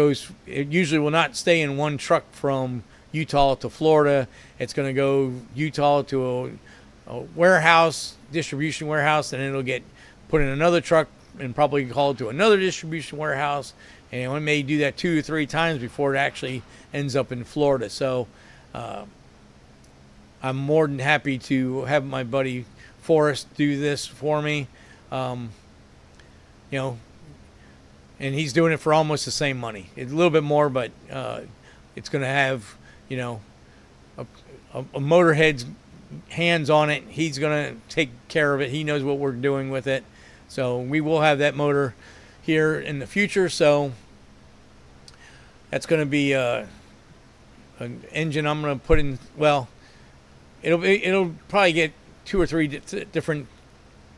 Speaker 1: usually will not stay in one truck from Utah to Florida. It's going to go Utah to a warehouse, distribution warehouse, and it'll get put in another truck and probably hauled to another distribution warehouse, and we may do that 2 or 3 times before it actually ends up in Florida. So I'm more than happy to have my buddy Forrest do this for me. And he's doing it for almost the same money. It's a little bit more, but it's going to have, a motorhead's hands on it. He's going to take care of it. He knows what we're doing with it. So we will have that motor here in the future. So that's going to be an engine I'm going to put in. Well, it'll probably get 2 or 3 different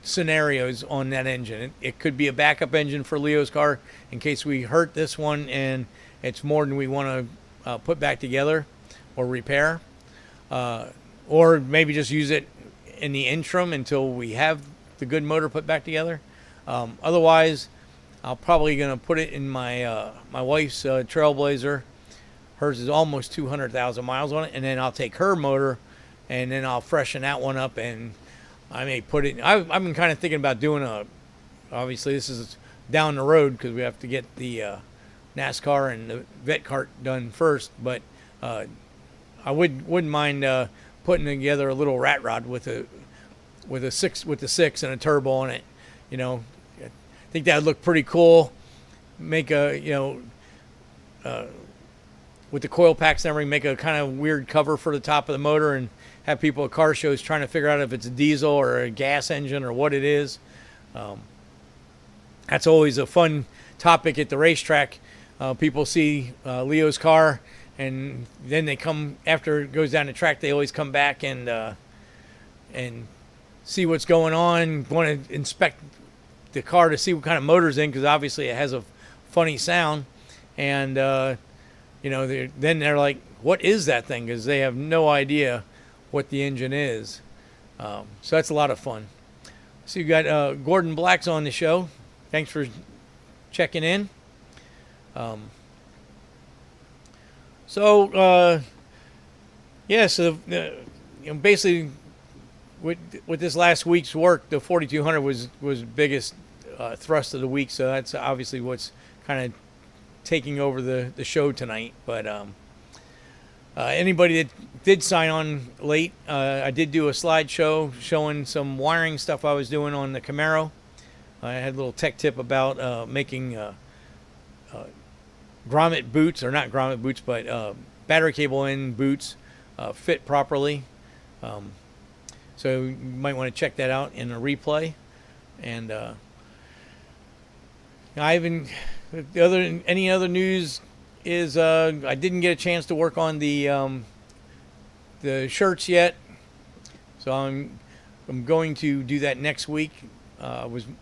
Speaker 1: scenarios on that engine. It could be a backup engine for Leo's car in case we hurt this one and it's more than we want to put back together or repair, or maybe just use it in the interim until we have the good motor put back together. Otherwise, I'll probably going to put it in my wife's Trailblazer. Hers is almost 200,000 miles on it, and then I'll take her motor and then I'll freshen that one up, and I may put it. I've been kind of thinking about doing obviously this is down the road because we have to get the NASCAR and the vet cart done first, but I wouldn't mind putting together a little rat rod with the 6 and a turbo on it. I think that would look pretty cool. Make with the coil packs and everything, make a kind of weird cover for the top of the motor, and have people at car shows trying to figure out if it's a diesel or a gas engine or what it is. That's always a fun topic at the racetrack. People see Leo's car, and then they come after it goes down the track. They always come back and see what's going on. Want to inspect the car to see what kind of motor's in, because obviously it has a funny sound. And then they're like, "What is that thing?" Because they have no idea what the engine is. So that's a lot of fun. So you got Gordon Black's on the show. Thanks for checking in. So basically with this last week's work, the 4200 was biggest thrust of the week. So that's obviously what's kind of taking over the show tonight. But anybody that did sign on late, I did do a slideshow showing some wiring stuff I was doing on the Camaro. I had a little tech tip about making grommet boots, or not grommet boots, but battery cable in boots fit properly. So you might want to check that out in a replay. And any other news is I didn't get a chance to work on the shirts yet, so I'm going to do that next week.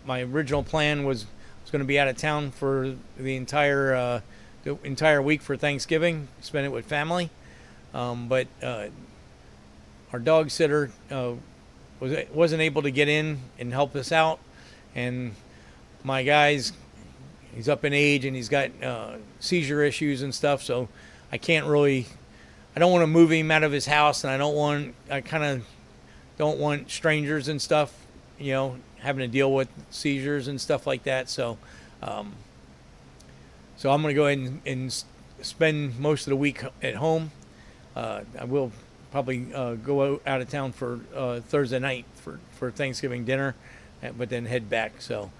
Speaker 1: My original plan was going to be out of town for the entire week for Thanksgiving, spend it with family, but our dog sitter wasn't able to get in and help us out, and my guy's he's up in age and he's got seizure issues and stuff, so I I don't want to move him out of his house, and I kind of don't want strangers and stuff, having to deal with seizures and stuff like that. So, so I'm going to go ahead and spend most of the week at home. I will probably go out of town for Thursday night for Thanksgiving dinner, but then head back. So,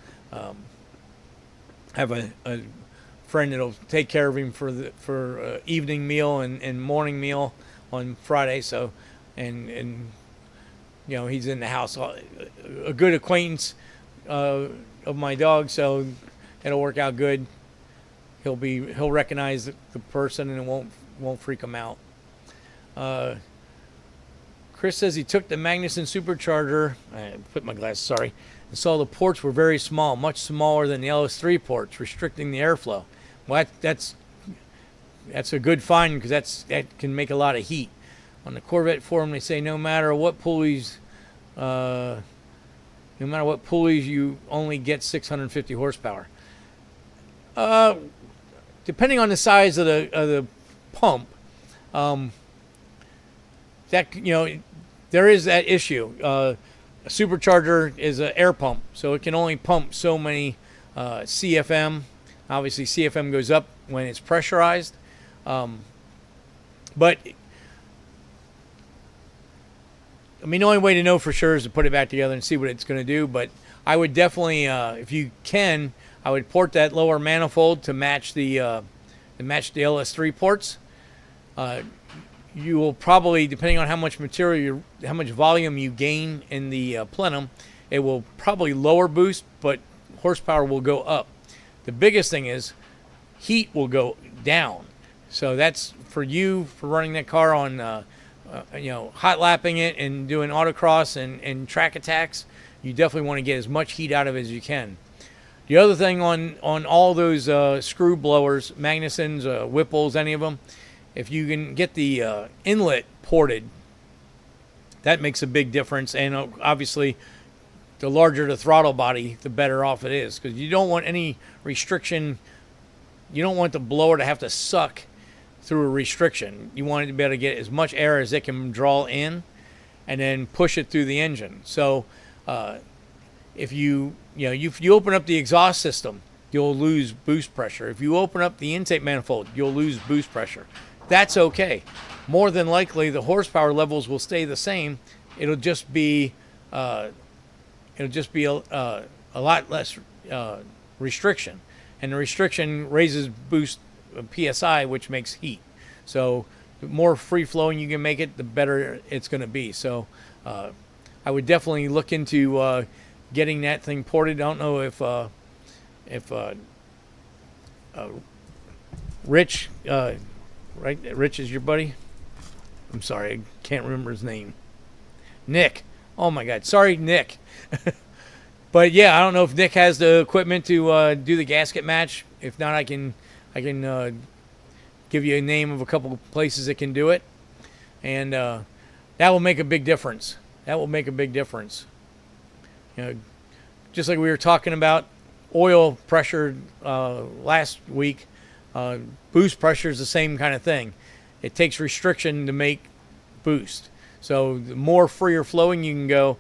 Speaker 1: have a friend that'll take care of him for evening meal and morning meal on Friday. So, and he's in the house, a good acquaintance of my dog, so it'll work out good. He'll recognize the person, and it won't freak him out. Chris says he took the Magnuson supercharger. I put my glasses, sorry. And saw the ports were very small, much smaller than the LS3 ports, restricting the airflow. Well, that's a good find, because that can make a lot of heat. On the Corvette forum, they say no matter what pulleys, you only get 650 horsepower. Depending on the size of the pump, that there is that issue. A supercharger is an air pump, so it can only pump so many CFM. Obviously, CFM goes up when it's pressurized, but the only way to know for sure is to put it back together and see what it's going to do. But I would definitely, if you can, I would port that lower manifold to match the LS3 ports. You will probably, depending on how much material, how much volume you gain in the plenum, it will probably lower boost, but horsepower will go up. The biggest thing is heat will go down. So that's for you, for running that car on, hot lapping it and doing autocross and track attacks. You definitely want to get as much heat out of it as you can. The other thing on all those screw blowers, Magnusons, Whipples, any of them, if you can get the inlet ported, that makes a big difference. And obviously, the larger the throttle body, the better off it is, because you don't want any restriction. You don't want the blower to have to suck through a restriction. You want it to be able to get as much air as it can draw in, and then push it through the engine. So, if you open up the exhaust system, you'll lose boost pressure. If you open up the intake manifold, you'll lose boost pressure. That's okay. More than likely, the horsepower levels will stay the same. It'll just be a lot less restriction, and the restriction raises boost PSI, which makes heat. So the more free flowing you can make it, the better it's going to be. So I would definitely look into getting that thing ported. I don't know if Rich, right? Rich is your buddy. I'm sorry, I can't remember his name. Nick. Oh my God, sorry, Nick. But yeah, I don't know if Nick has the equipment to do the gasket match. If not, I can give you a name of a couple of places that can do it, and that will make a big difference. That will make a big difference. Just like we were talking about oil pressure last week, boost pressure is the same kind of thing. It takes restriction to make boost. So the more freer flowing you can go,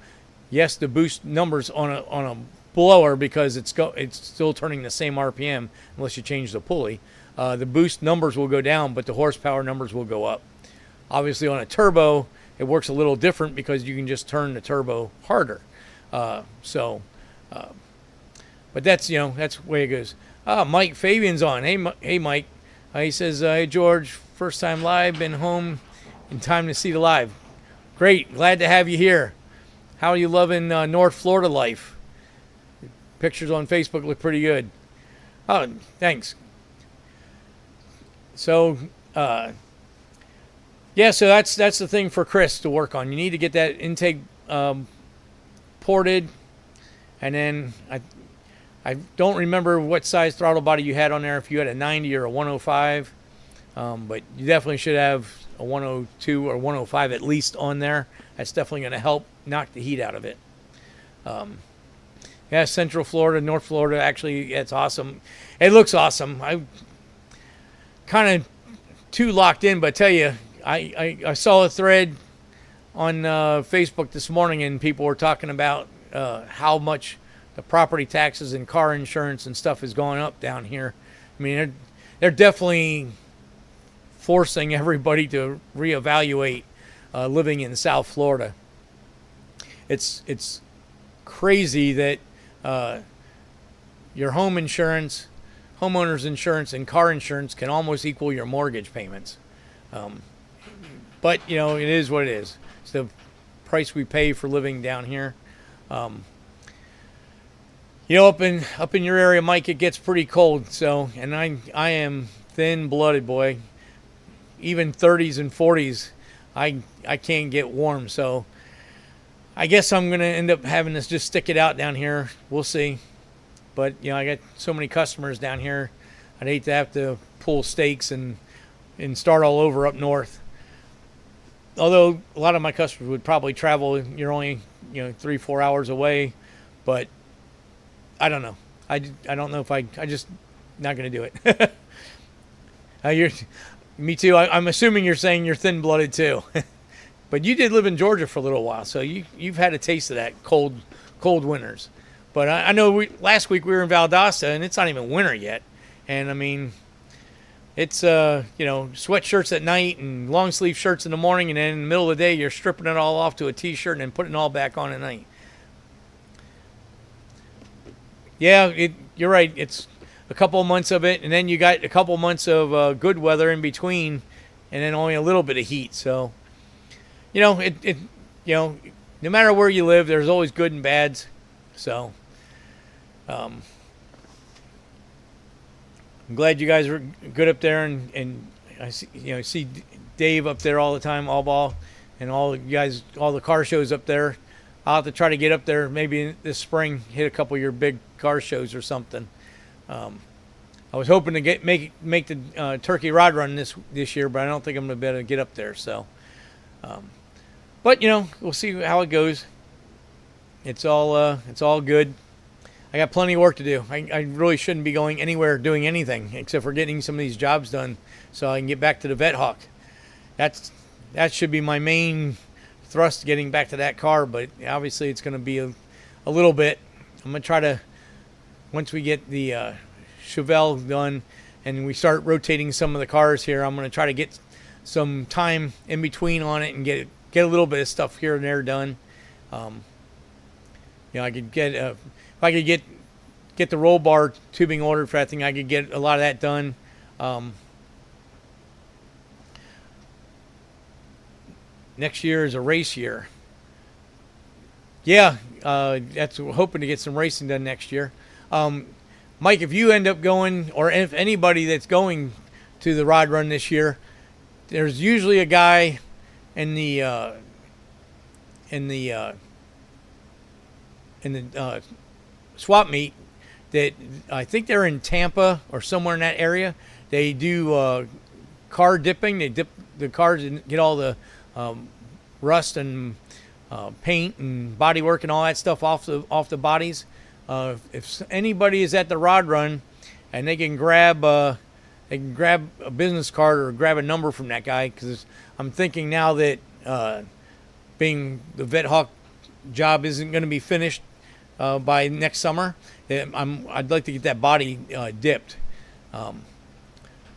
Speaker 1: yes, the boost numbers on a blower, because it's still turning the same RPM unless you change the pulley. The boost numbers will go down, but the horsepower numbers will go up. Obviously, on a turbo, it works a little different because you can just turn the turbo harder. But that's that's the way it goes. Mike Fabian's on. Hey Mike. He says, hey George, first time live, been home in time to see the live. Great, glad to have you here. How are you loving North Florida life? Pictures on Facebook look pretty good. Oh, thanks. So, yeah, so that's the thing for Chris to work on. You need to get that intake ported, and then I don't remember what size throttle body you had on there, if you had a 90 or a 105, but you definitely should have a 102 or 105 at least on there. That's definitely going to help knock the heat out of it. Yeah, Central Florida, North Florida, actually, it's awesome. It looks awesome. I kind of too locked in, but I tell you, I saw a thread on Facebook this morning, and people were talking about how much the property taxes and car insurance and stuff is going up down here. I mean, they're definitely forcing everybody to reevaluate living in South Florida. It's crazy that your home insurance, homeowner's insurance, and car insurance can almost equal your mortgage payments. But, you know, it is what it is. It's the price we pay for living down here. You know, up in your area, Mike, it gets pretty cold. So, and I am thin-blooded, boy. Even 30s and 40s, I can't get warm. So, I guess I'm gonna end up having to just stick it out down here. We'll see. But, you know, I got so many customers down here. I'd hate to have to pull stakes and start all over up north. Although a lot of my customers would probably travel. You're only, you know, 3-4 hours away. But I don't know. I don't know if I just not going to do it. Me too. I'm assuming you're saying you're thin-blooded too. But you did live in Georgia for a little while, so you've had a taste of that cold winters. But I know last week we were in Valdosta, and it's not even winter yet. And I mean, it's you know, sweatshirts at night and long sleeve shirts in the morning, and then in the middle of the day you're stripping it all off to a t-shirt and then putting it all back on at night. Yeah, you're right. It's a couple of months of it, and then you got a couple of months of good weather in between, and then only a little bit of heat. So, you know, you know, no matter where you live, there's always good and bads. So, I'm glad you guys are good up there, and I see Dave up there all the time, all ball, and all you guys, all the car shows up there. I'll have to try to get up there maybe this spring, hit a couple of your big car shows or something. I was hoping to make the Turkey Rod Run this year, but I don't think I'm going to be able to get up there. So, but you know, we'll see how it goes. It's all good. I got plenty of work to do. I really shouldn't be going anywhere doing anything except for getting some of these jobs done so I can get back to the Vet Hawk. That should be my main thrust, getting back to that car, but obviously it's going to be a little bit. I'm going to try to, once we get the Chevelle done and we start rotating some of the cars here, I'm going to try to get some time in between on it and get a little bit of stuff here and there done. You know, I could get if I could get the roll bar tubing ordered for that thing, I could get a lot of that done. Next year is a race year. Yeah, that's we're hoping to get some racing done next year. Mike, if you end up going, or if anybody that's going to the Rod Run this year, there's usually a guy in the swap meet that I think they're in Tampa or somewhere in that area. They do car dipping. They dip the cars and get all the rust and paint and body work and all that stuff off the bodies. If anybody is at the Rod Run and they can grab a business card or grab a number from that guy, because I'm thinking now that being the Vet Hawk job isn't going to be finished by next summer, I'd like to get that body dipped.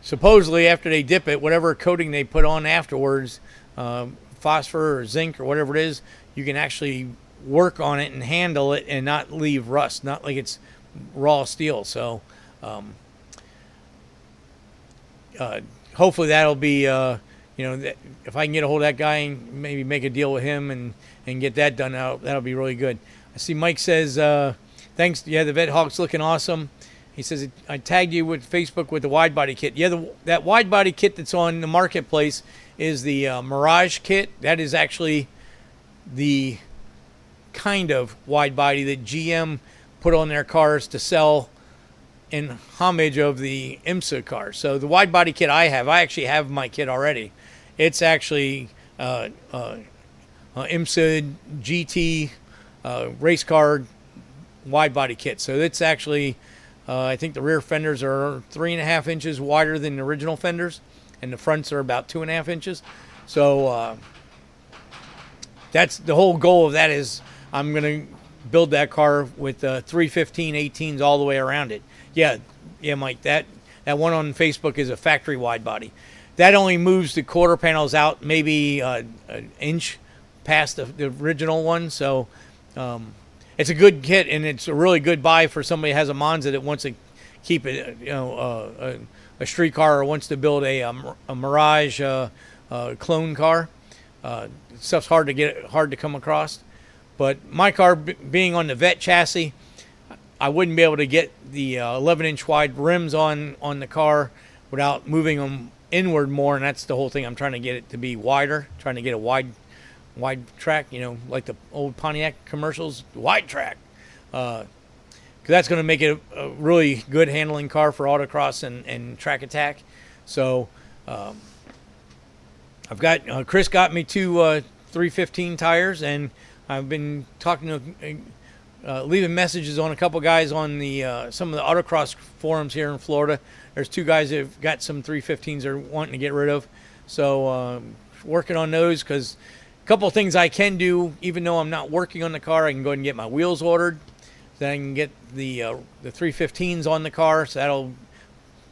Speaker 1: Supposedly after they dip it, whatever coating they put on afterwards, phosphor or zinc or whatever it is, you can actually work on it and handle it and not leave rust, not like it's raw steel. So hopefully that'll be, if I can get a hold of that guy and maybe make a deal with him and get that done out, that'll be really good. I see Mike says, thanks. Yeah, the Vet Hawk's looking awesome. He says, I tagged you with Facebook with the wide body kit. Yeah, that wide body kit that's on the marketplace is the Mirage kit. That is actually the kind of wide body that GM put on their cars to sell in homage of the IMSA cars. So the wide body kit I actually have my kit already. It's actually IMSA GT race car wide body kit. So it's actually, I think the rear fenders are 3.5 inches wider than the original fenders, and the fronts are about 2.5 inches. So that's the whole goal of that is I'm going to build that car with 315 18s all the way around it. Yeah, Mike, that one on Facebook is a factory wide body. That only moves the quarter panels out maybe an inch past the original one. So it's a good kit, and it's a really good buy for somebody who has a Monza that wants to keep it, a street car, or wants to build a Mirage clone car. Stuff's hard to come across. But my car being on the Vet chassis, I wouldn't be able to get the 11-inch wide rims on the car without moving them inward more, and that's the whole thing. I'm trying to get it to be wider, trying to get a wide track, like the old Pontiac commercials, wide track. Because that's going to make it a really good handling car for autocross and track attack. So I've got Chris got me two 315 tires, and I've been talking to leaving messages on a couple guys on the some of the autocross forums here in Florida. There's two guys that have got some 315s they're wanting to get rid of. So working on those, because a couple of things I can do, even though I'm not working on the car, I can go ahead and get my wheels ordered. Then I can get the 315s on the car, so that'll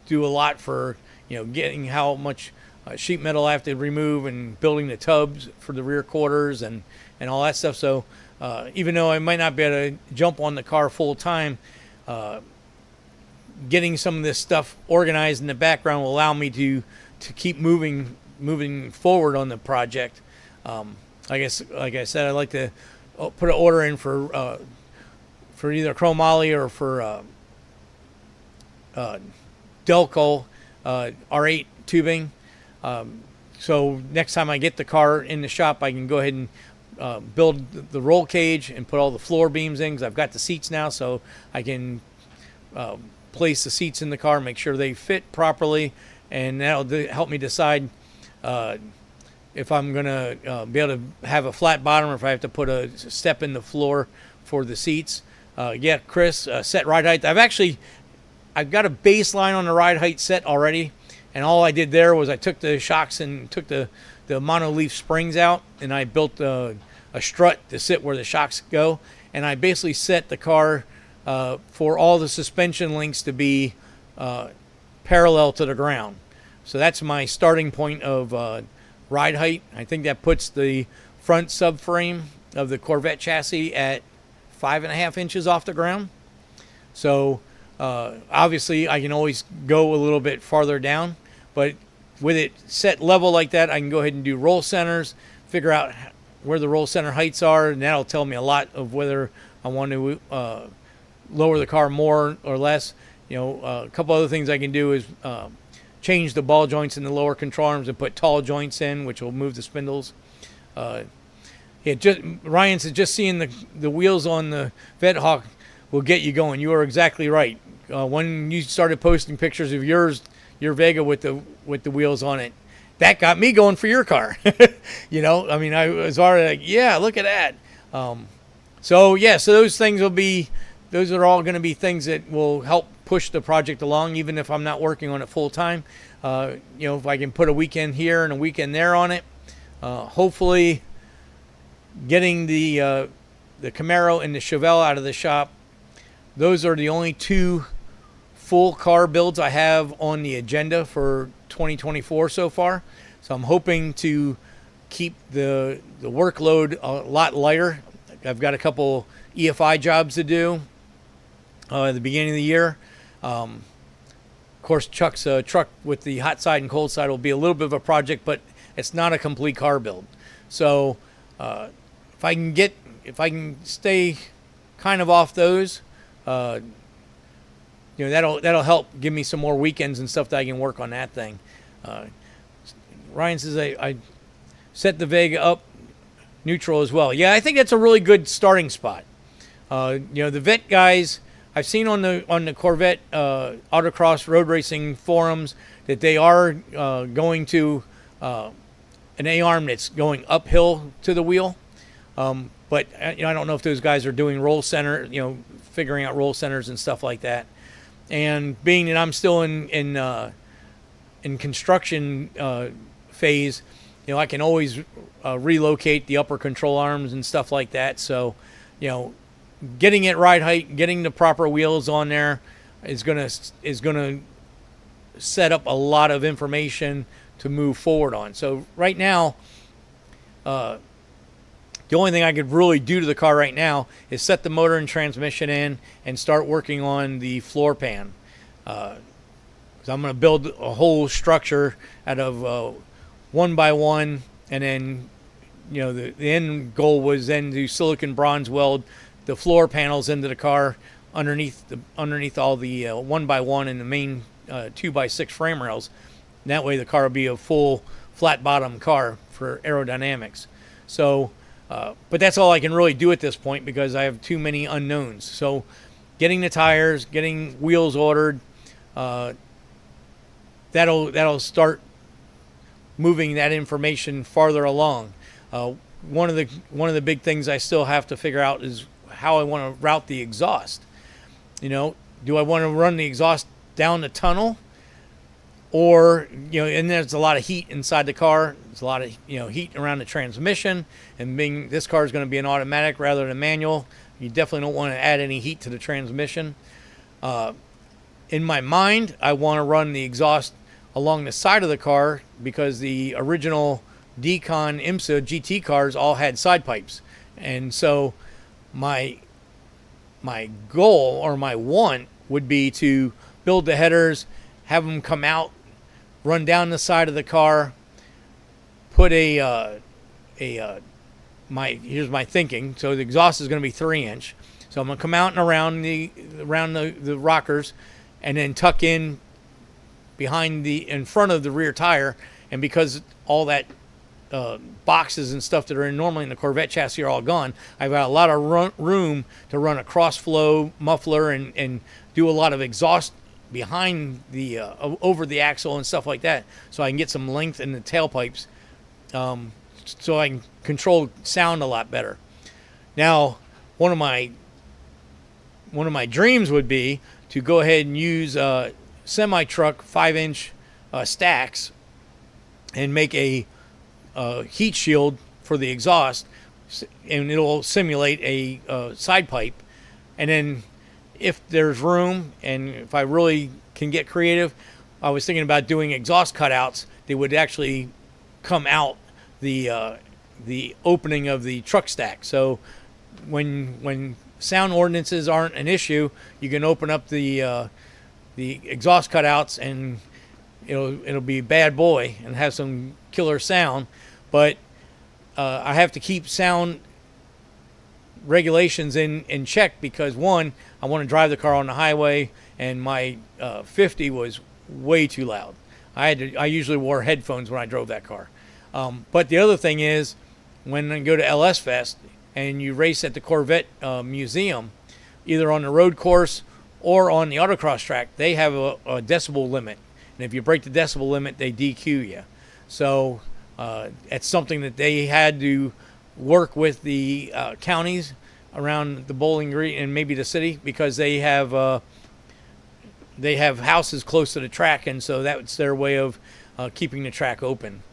Speaker 1: do a lot for getting how much sheet metal I have to remove and building the tubs for the rear quarters and all that stuff. So even though I might not be able to jump on the car full time, getting some of this stuff organized in the background will allow me to keep moving forward on the project. Like I said, I'd like to put an order in for either chromoly or for Delco R8 tubing. So next time I get the car in the shop, I can go ahead and build the roll cage and put all the floor beams in, because I've got the seats now, so I can place the seats in the car, make sure they fit properly, and that'll help me decide if I'm going to be able to have a flat bottom, or if I have to put a step in the floor for the seats. Chris, set ride height. I've got a baseline on the ride height set already, and all I did there was I took the shocks and took the monoleaf springs out, and I built a strut to sit where the shocks go, and I basically set the car for all the suspension links to be parallel to the ground. So that's my starting point of ride height. I think that puts the front subframe of the Corvette chassis at 5.5 inches off the ground. So obviously I can always go a little bit farther down, but with it set level like that, I can go ahead and do roll centers, figure out where the roll center heights are, and that'll tell me a lot of whether I want to lower the car more or less. A couple other things I can do is change the ball joints in the lower control arms and put tall joints in, which will move the spindles. Ryan said just seeing the wheels on the Vet Hawk will get you going. You are exactly right. When you started posting pictures of your Vega with the wheels on it, that got me going for your car. I was already like, yeah, look at that. So those are all going to be things that will help push the project along, even if I'm not working on it full time. If I can put a weekend here and a weekend there on it, hopefully getting the Camaro and the Chevelle out of the shop. Those are the only two full car builds I have on the agenda for 2024 so far. So I'm hoping to keep the workload a lot lighter. I've got a couple EFI jobs to do at the beginning of the year. Of course, Chuck's truck with the hot side and cold side will be a little bit of a project, but it's not a complete car build. So if I can stay kind of off those, that'll help give me some more weekends and stuff that I can work on that thing. Ryan says I set the Vega up neutral as well. Yeah, I think that's a really good starting spot. The Vet guys, I've seen on the Corvette autocross road racing forums that they are going to an A-arm that's going uphill to the wheel. But I don't know if those guys are doing roll center, figuring out roll centers and stuff like that. And being that I'm still in construction phase, I can always relocate the upper control arms and stuff like that. So, getting it ride height, getting the proper wheels on there is gonna set up a lot of information to move forward on. So right now, the only thing I could really do to the car right now is set the motor and transmission in and start working on the floor pan. So I'm going to build a whole structure out of 1x1, and then the end goal was then to silicon bronze weld the floor panels into the car underneath all the 1x1 and the main 2x6 frame rails. And that way the car will be a full flat bottom car for aerodynamics. So, but that's all I can really do at this point because I have too many unknowns. So getting the tires, getting wheels ordered, that'll start moving that information farther along. One of the big things I still have to figure out is how I want to route the exhaust. Do I want to run the exhaust down the tunnel, or and there's a lot of heat inside the car. There's a lot of heat around the transmission, and being this car is going to be an automatic rather than manual, you definitely don't want to add any heat to the transmission. In my mind, I want to run the exhaust along the side of the car because the original Decon IMSA GT cars all had side pipes. And so my goal or my want would be to build the headers, have them come out, run down the side of the car, put here's my thinking. So the exhaust is going to be 3-inch. So I'm going to come out and around the rockers, and then tuck in in front of the rear tire. And because all that boxes and stuff that are normally in the Corvette chassis are all gone, I've got a lot of room to run a cross flow muffler and do a lot of exhaust behind the over the axle and stuff like that, so I can get some length in the tailpipes, so I can control sound a lot better. Now, one of my dreams would be to go ahead and use semi-truck 5-inch stacks and make a heat shield for the exhaust, and it'll simulate a side pipe. And then if there's room and if I really can get creative, I was thinking about doing exhaust cutouts. They would actually come out the opening of the truck stack. So when sound ordinances aren't an issue, you can open up the exhaust cutouts, and it'll be bad boy and have some killer sound. But I have to keep sound regulations in check because, one, I want to drive the car on the highway, and my 50 was way too loud. I usually wore headphones when I drove that car. But the other thing is, when I go to LS Fest and you race at the Corvette Museum, either on the road course or on the autocross track, they have a decibel limit. And if you break the decibel limit, they DQ you. So it's something that they had to work with the counties around the Bowling Green and maybe the city, because they have houses close to the track, and so that's their way of keeping the track open.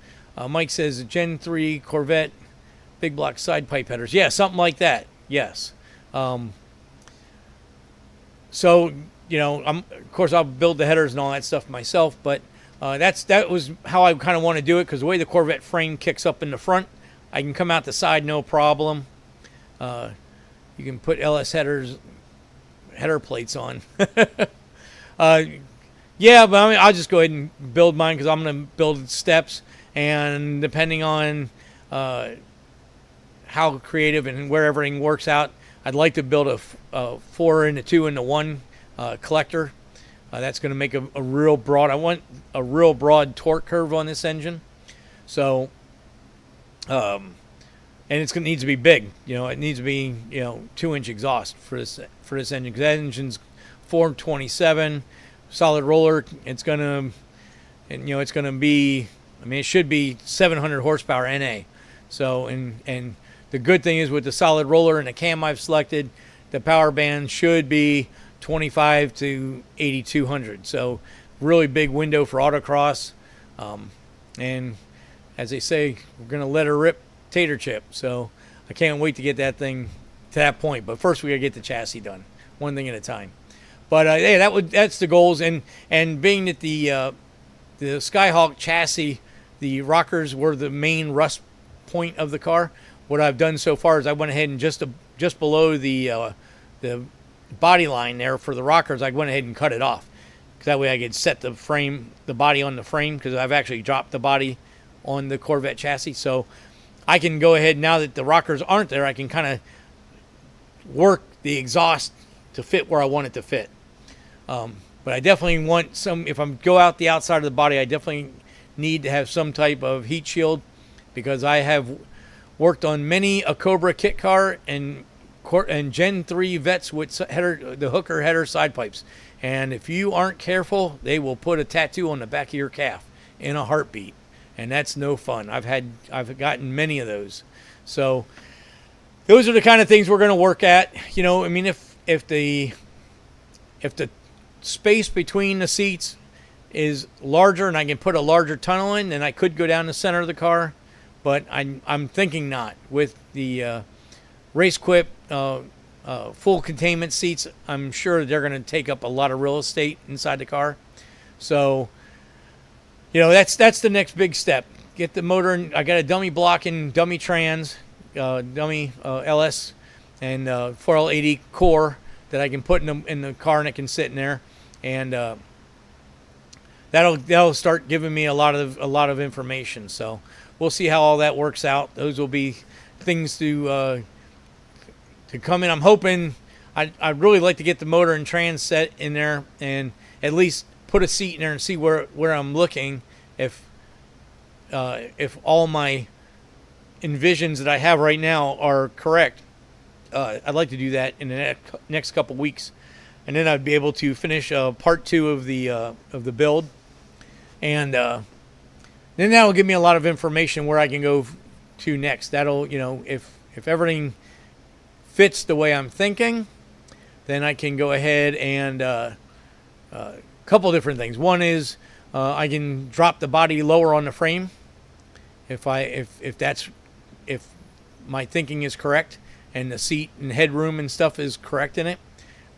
Speaker 1: Mike says Gen 3 Corvette big block side pipe headers. Yeah, something like that. Yes. So of course I'll build the headers and all that stuff myself, but that was how I kind of want to do it, because the way the Corvette frame kicks up in the front, I can come out the side no problem. You can put LS header plates on. Yeah, but I'll just go ahead and build mine, because I'm going to build steps, and depending on how creative and where everything works out, I'd like to build a 4 into 2 into 1 collector. That's going to make a real broad. I want a real broad torque curve on this engine. So, and it's going to need to be big. It needs to be 2-inch exhaust for this engine. 'Cause that engine's 427 solid roller. It's going to, it's going to be. It should be 700 horsepower NA. So, and the good thing is with the solid roller and the cam I've selected, the power band should be 25 to 8200. So really big window for autocross. And as they say, we're going to let her rip tater chip. So I can't wait to get that thing to that point. But first we got to get the chassis done, one thing at a time. But yeah, that's the goals. And being that the Skyhawk chassis, the rockers were the main rust point of the car, what I've done so far is I went ahead and just below the body line there for the rockers, I went ahead and cut it off. That way I could set the body on the frame, because I've actually dropped the body on the Corvette chassis. So I can go ahead, now that the rockers aren't there, I can kind of work the exhaust to fit where I want it to fit. But I definitely want some, if I go out the outside of the body, I definitely need to have some type of heat shield, because I have worked on many a Cobra kit car and Gen 3 Vets with the hooker header side pipes. And if you aren't careful, they will put a tattoo on the back of your calf in a heartbeat. And that's no fun. I've gotten many of those. So those are the kind of things we're going to work at. You know, I mean, if the space between the seats is larger and I can put a larger tunnel in, then I could go down the center of the car. But I'm thinking not. With the Race Quip full containment seats, I'm sure they're going to take up a lot of real estate inside the car. So, you know, that's the next big step. Get the motor in. I got a dummy block and dummy trans, dummy LS and 4L80 core that I can put in the car, and it can sit in there, and that'll start giving me a lot of information. So we'll see how all that works out. Those will be things to come in. I'm hoping, I'd really like to get the motor and trans set in there and at least put a seat in there and see where I'm looking. If all my envisions that I have right now are correct, I'd like to do that in the next couple weeks, and then I'd be able to finish part 2 of the build, and then that'll give me a lot of information where I can go to next. That'll, you know, if everything fits the way I'm thinking, then I can go ahead and a couple different things. One is I can drop the body lower on the frame if my thinking is correct and the seat and headroom and stuff is correct in it,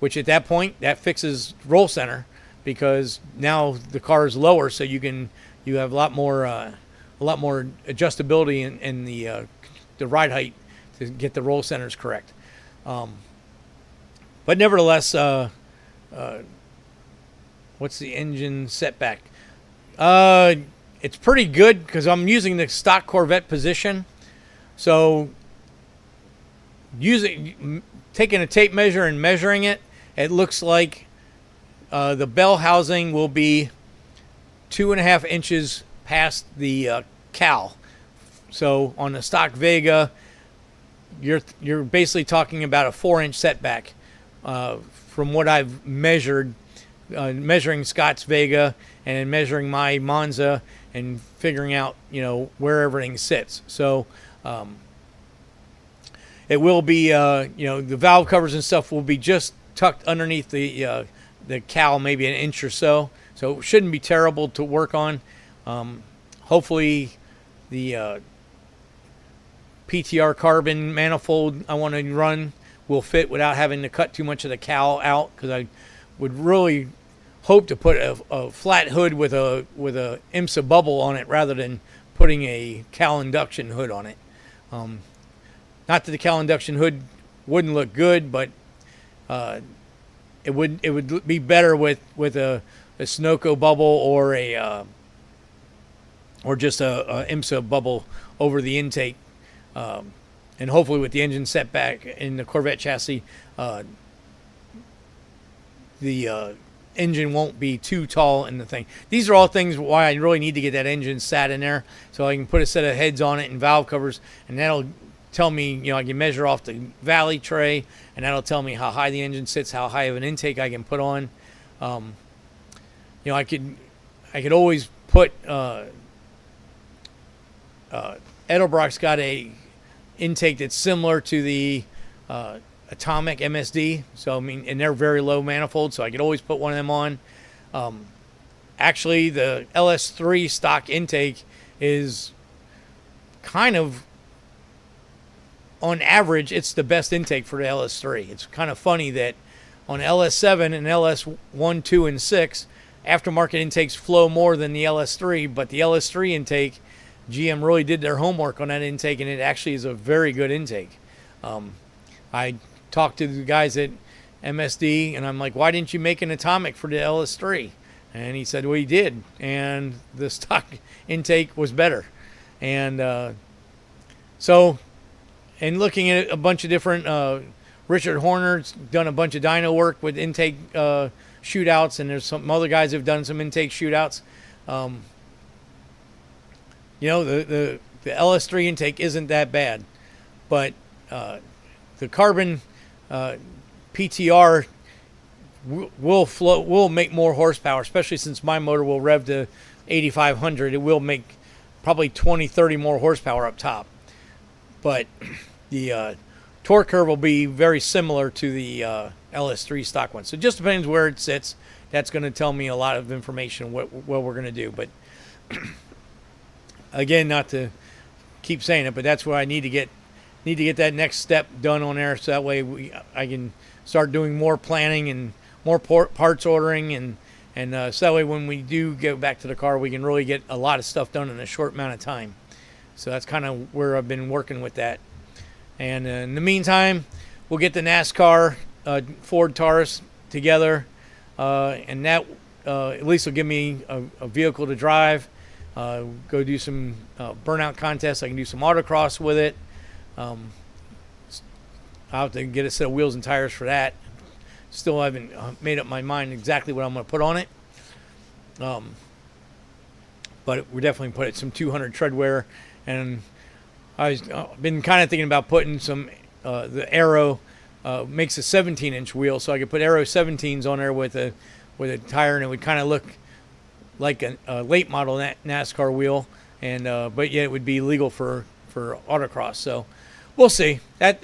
Speaker 1: which at that point that fixes roll center, because now the car is lower, so you have a lot more adjustability in the ride height to get the roll centers correct. But nevertheless, what's the engine setback? It's pretty good because I'm using the stock Corvette position. So taking a tape measure and measuring it, it looks like the bell housing will be 2.5 inches past the cowl. So on the stock Vega, you're basically talking about a 4-inch setback from what I've measured, measuring Scott's Vega and measuring my Monza and figuring out, you know, where everything sits. So it will be, you know, the valve covers and stuff will be just tucked underneath the cowl, maybe an inch or so. So it shouldn't be terrible to work on. Hopefully the PTR carbon manifold I want to run will fit without having to cut too much of the cowl out, because I would really hope to put a flat hood with a IMSA bubble on it rather than putting a cowl induction hood on it. Not that the cowl induction hood wouldn't look good, but it would be better with a Sunoco bubble or just a IMSA bubble over the intake. And hopefully with the engine setback in the Corvette chassis, the engine won't be too tall in the thing. These are all things why I really need to get that engine sat in there, so I can put a set of heads on it and valve covers, and that'll tell me, you know, I can measure off the valley tray, and that'll tell me how high the engine sits, how high of an intake I can put on. You know, I could always put Edelbrock's got a intake that's similar to the Atomic MSD, so I mean, and they're very low manifold, so I could always put one of them on. Actually, the LS3 stock intake is kind of, on average, it's the best intake for the LS3. It's kind of funny that on LS7 and LS1, 2, and 6, aftermarket intakes flow more than the LS3, but the LS3 intake, GM really did their homework on that intake, and it actually is a very good intake. I talked to the guys at MSD, and I'm like, why didn't you make an atomic for the LS3? And he said, well, he did, and the stock intake was better. And so, and looking at a bunch of different, Richard Horner's done a bunch of dyno work with intake shootouts, and there's some other guys who've done some intake shootouts. You know, the LS3 intake isn't that bad, but the carbon PTR will make more horsepower, especially since my motor will rev to 8,500. It will make probably 20, 30 more horsepower up top. But the torque curve will be very similar to the LS3 stock one. So it just depends where it sits. That's going to tell me a lot of information what we're going to do. But again, not to keep saying it, but that's where I need to get that next step done on there, so that way I can start doing more planning and more parts ordering, and so that way when we do go back to the car, we can really get a lot of stuff done in a short amount of time. So that's kind of where I've been working with that. And in the meantime, we'll get the NASCAR Ford Taurus together, and that at least will give me a vehicle to drive. Go do some burnout contests. I can do some autocross with it. I'll have to get a set of wheels and tires for that. Still haven't made up my mind exactly what I'm going to put on it. But we're definitely put some 200 tread wear, and I've been kind of thinking about putting some the Aero makes a 17-inch wheel, so I could put Aero 17s on there with a tire, and it would kind of look like a late model NASCAR wheel, and but yet it would be legal for autocross. So we'll see. That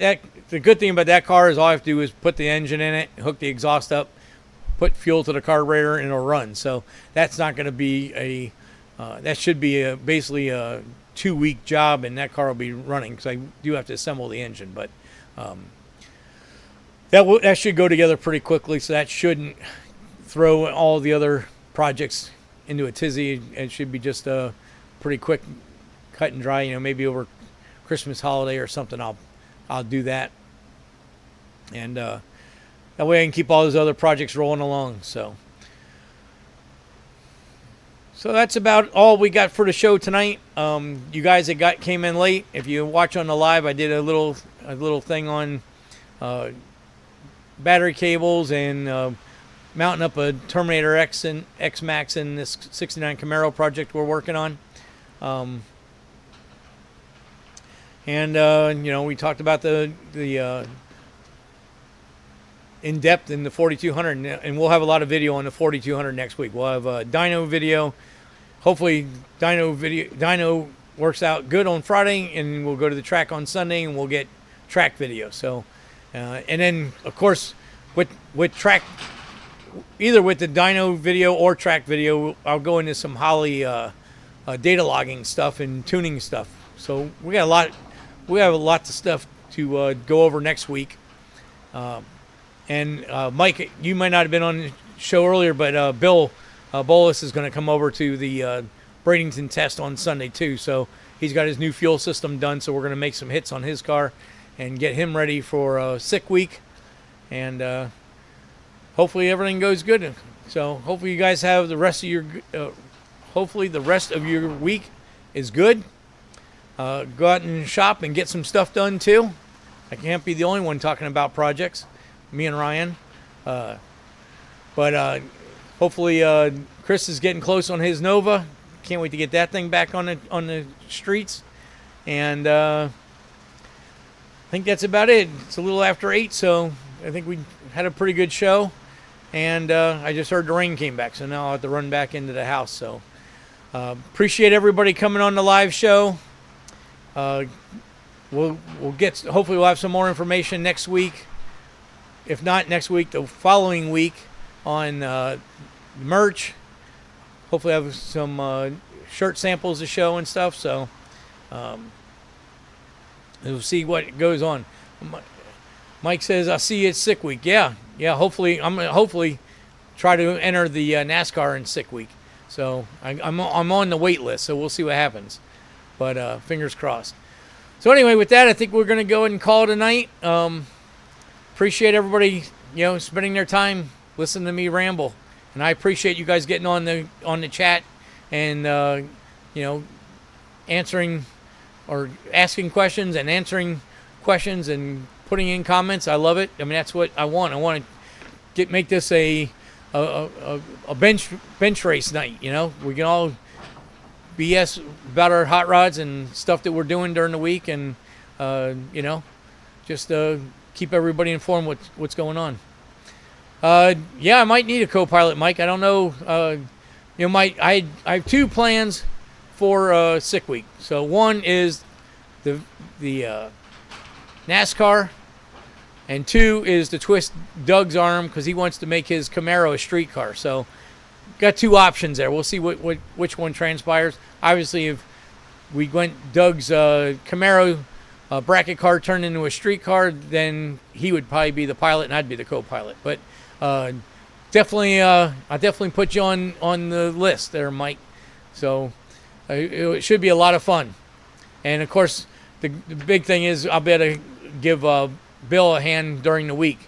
Speaker 1: the good thing about that car is all I have to do is put the engine in it, hook the exhaust up, put fuel to the carburetor, and it'll run. So that's not going to be that should be basically a 2-week job, and that car will be running, because I do have to assemble the engine. But that should go together pretty quickly, so that shouldn't throw all the other projects into a tizzy. It should be just a pretty quick cut and dry. You know, maybe over Christmas holiday or something, I'll do that, and that way I can keep all those other projects rolling along. So that's about all we got for the show tonight. You guys that came in late, if you watch on the live, I did a little thing on battery cables and mounting up a Terminator X and X Max in this 69 Camaro project we're working on. And you know, we talked about the in depth in the 4200, and we'll have a lot of video on the 4200 next week. We'll have a dyno video. Hopefully, dyno works out good on Friday, and we'll go to the track on Sunday, and we'll get track video. So, and then of course, with track, either with the dyno video or track video, I'll go into some Holley data logging stuff and tuning stuff. So we have a lot of stuff to go over next week. And Mike, you might not have been on the show earlier, but Bill Bolus is going to come over to the Bradenton test on Sunday too. So he's got his new fuel system done, so we're going to make some hits on his car and get him ready for a sick week. And hopefully everything goes good. So hopefully you guys have the rest of your hopefully the rest of your week is good. Go out and shop and get some stuff done too. I can't be the only one talking about projects, me and Ryan. But hopefully Chris is getting close on his Nova. Can't wait to get that thing back on the streets. And I think that's about it. It's a little after 8, so I think we had a pretty good show. And I just heard the rain came back, so now I'll have to run back into the house. So appreciate everybody coming on the live show. We'll get, hopefully we'll have some more information next week. If not next week, the following week on merch. Hopefully I have some shirt samples to show and stuff. So We'll see what goes on. Mike says, "I'll see you at sick week." Yeah. Hopefully, I'm gonna hopefully try to enter the NASCAR in sick week. So I'm on the wait list. So we'll see what happens. But fingers crossed. So anyway, with that, I think we're gonna go ahead and call it a night. Appreciate everybody, spending their time listening to me ramble, and I appreciate you guys getting on the chat and answering or asking questions and answering questions and putting in comments. I love it. I mean, that's what I want. I want to make this a bench race night. We can all BS about our hot rods and stuff that we're doing during the week, and just keep everybody informed what's going on. I might need a co-pilot, Mike. I don't know. I have two plans for sick week. So one is the NASCAR, and two is to twist Doug's arm because he wants to make his Camaro a street car. So got two options there. We'll see which one transpires. Obviously, if we went Doug's Camaro bracket car turned into a street car, then he would probably be the pilot and I'd be the co-pilot. But definitely, I definitely put you on the list there, Mike. So it should be a lot of fun. And of course, the big thing is I'll be able to give Bill a hand during the week,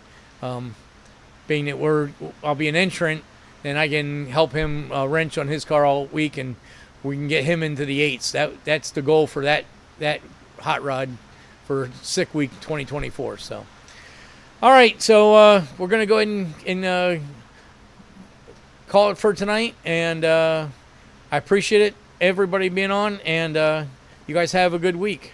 Speaker 1: being that I'll be an entrant, and I can help him wrench on his car all week, and we can get him into the 8s. That's the goal for that hot rod for sick week 2024. So, all right, so we're gonna go ahead and call it for tonight, and I appreciate it, everybody being on, and you guys have a good week.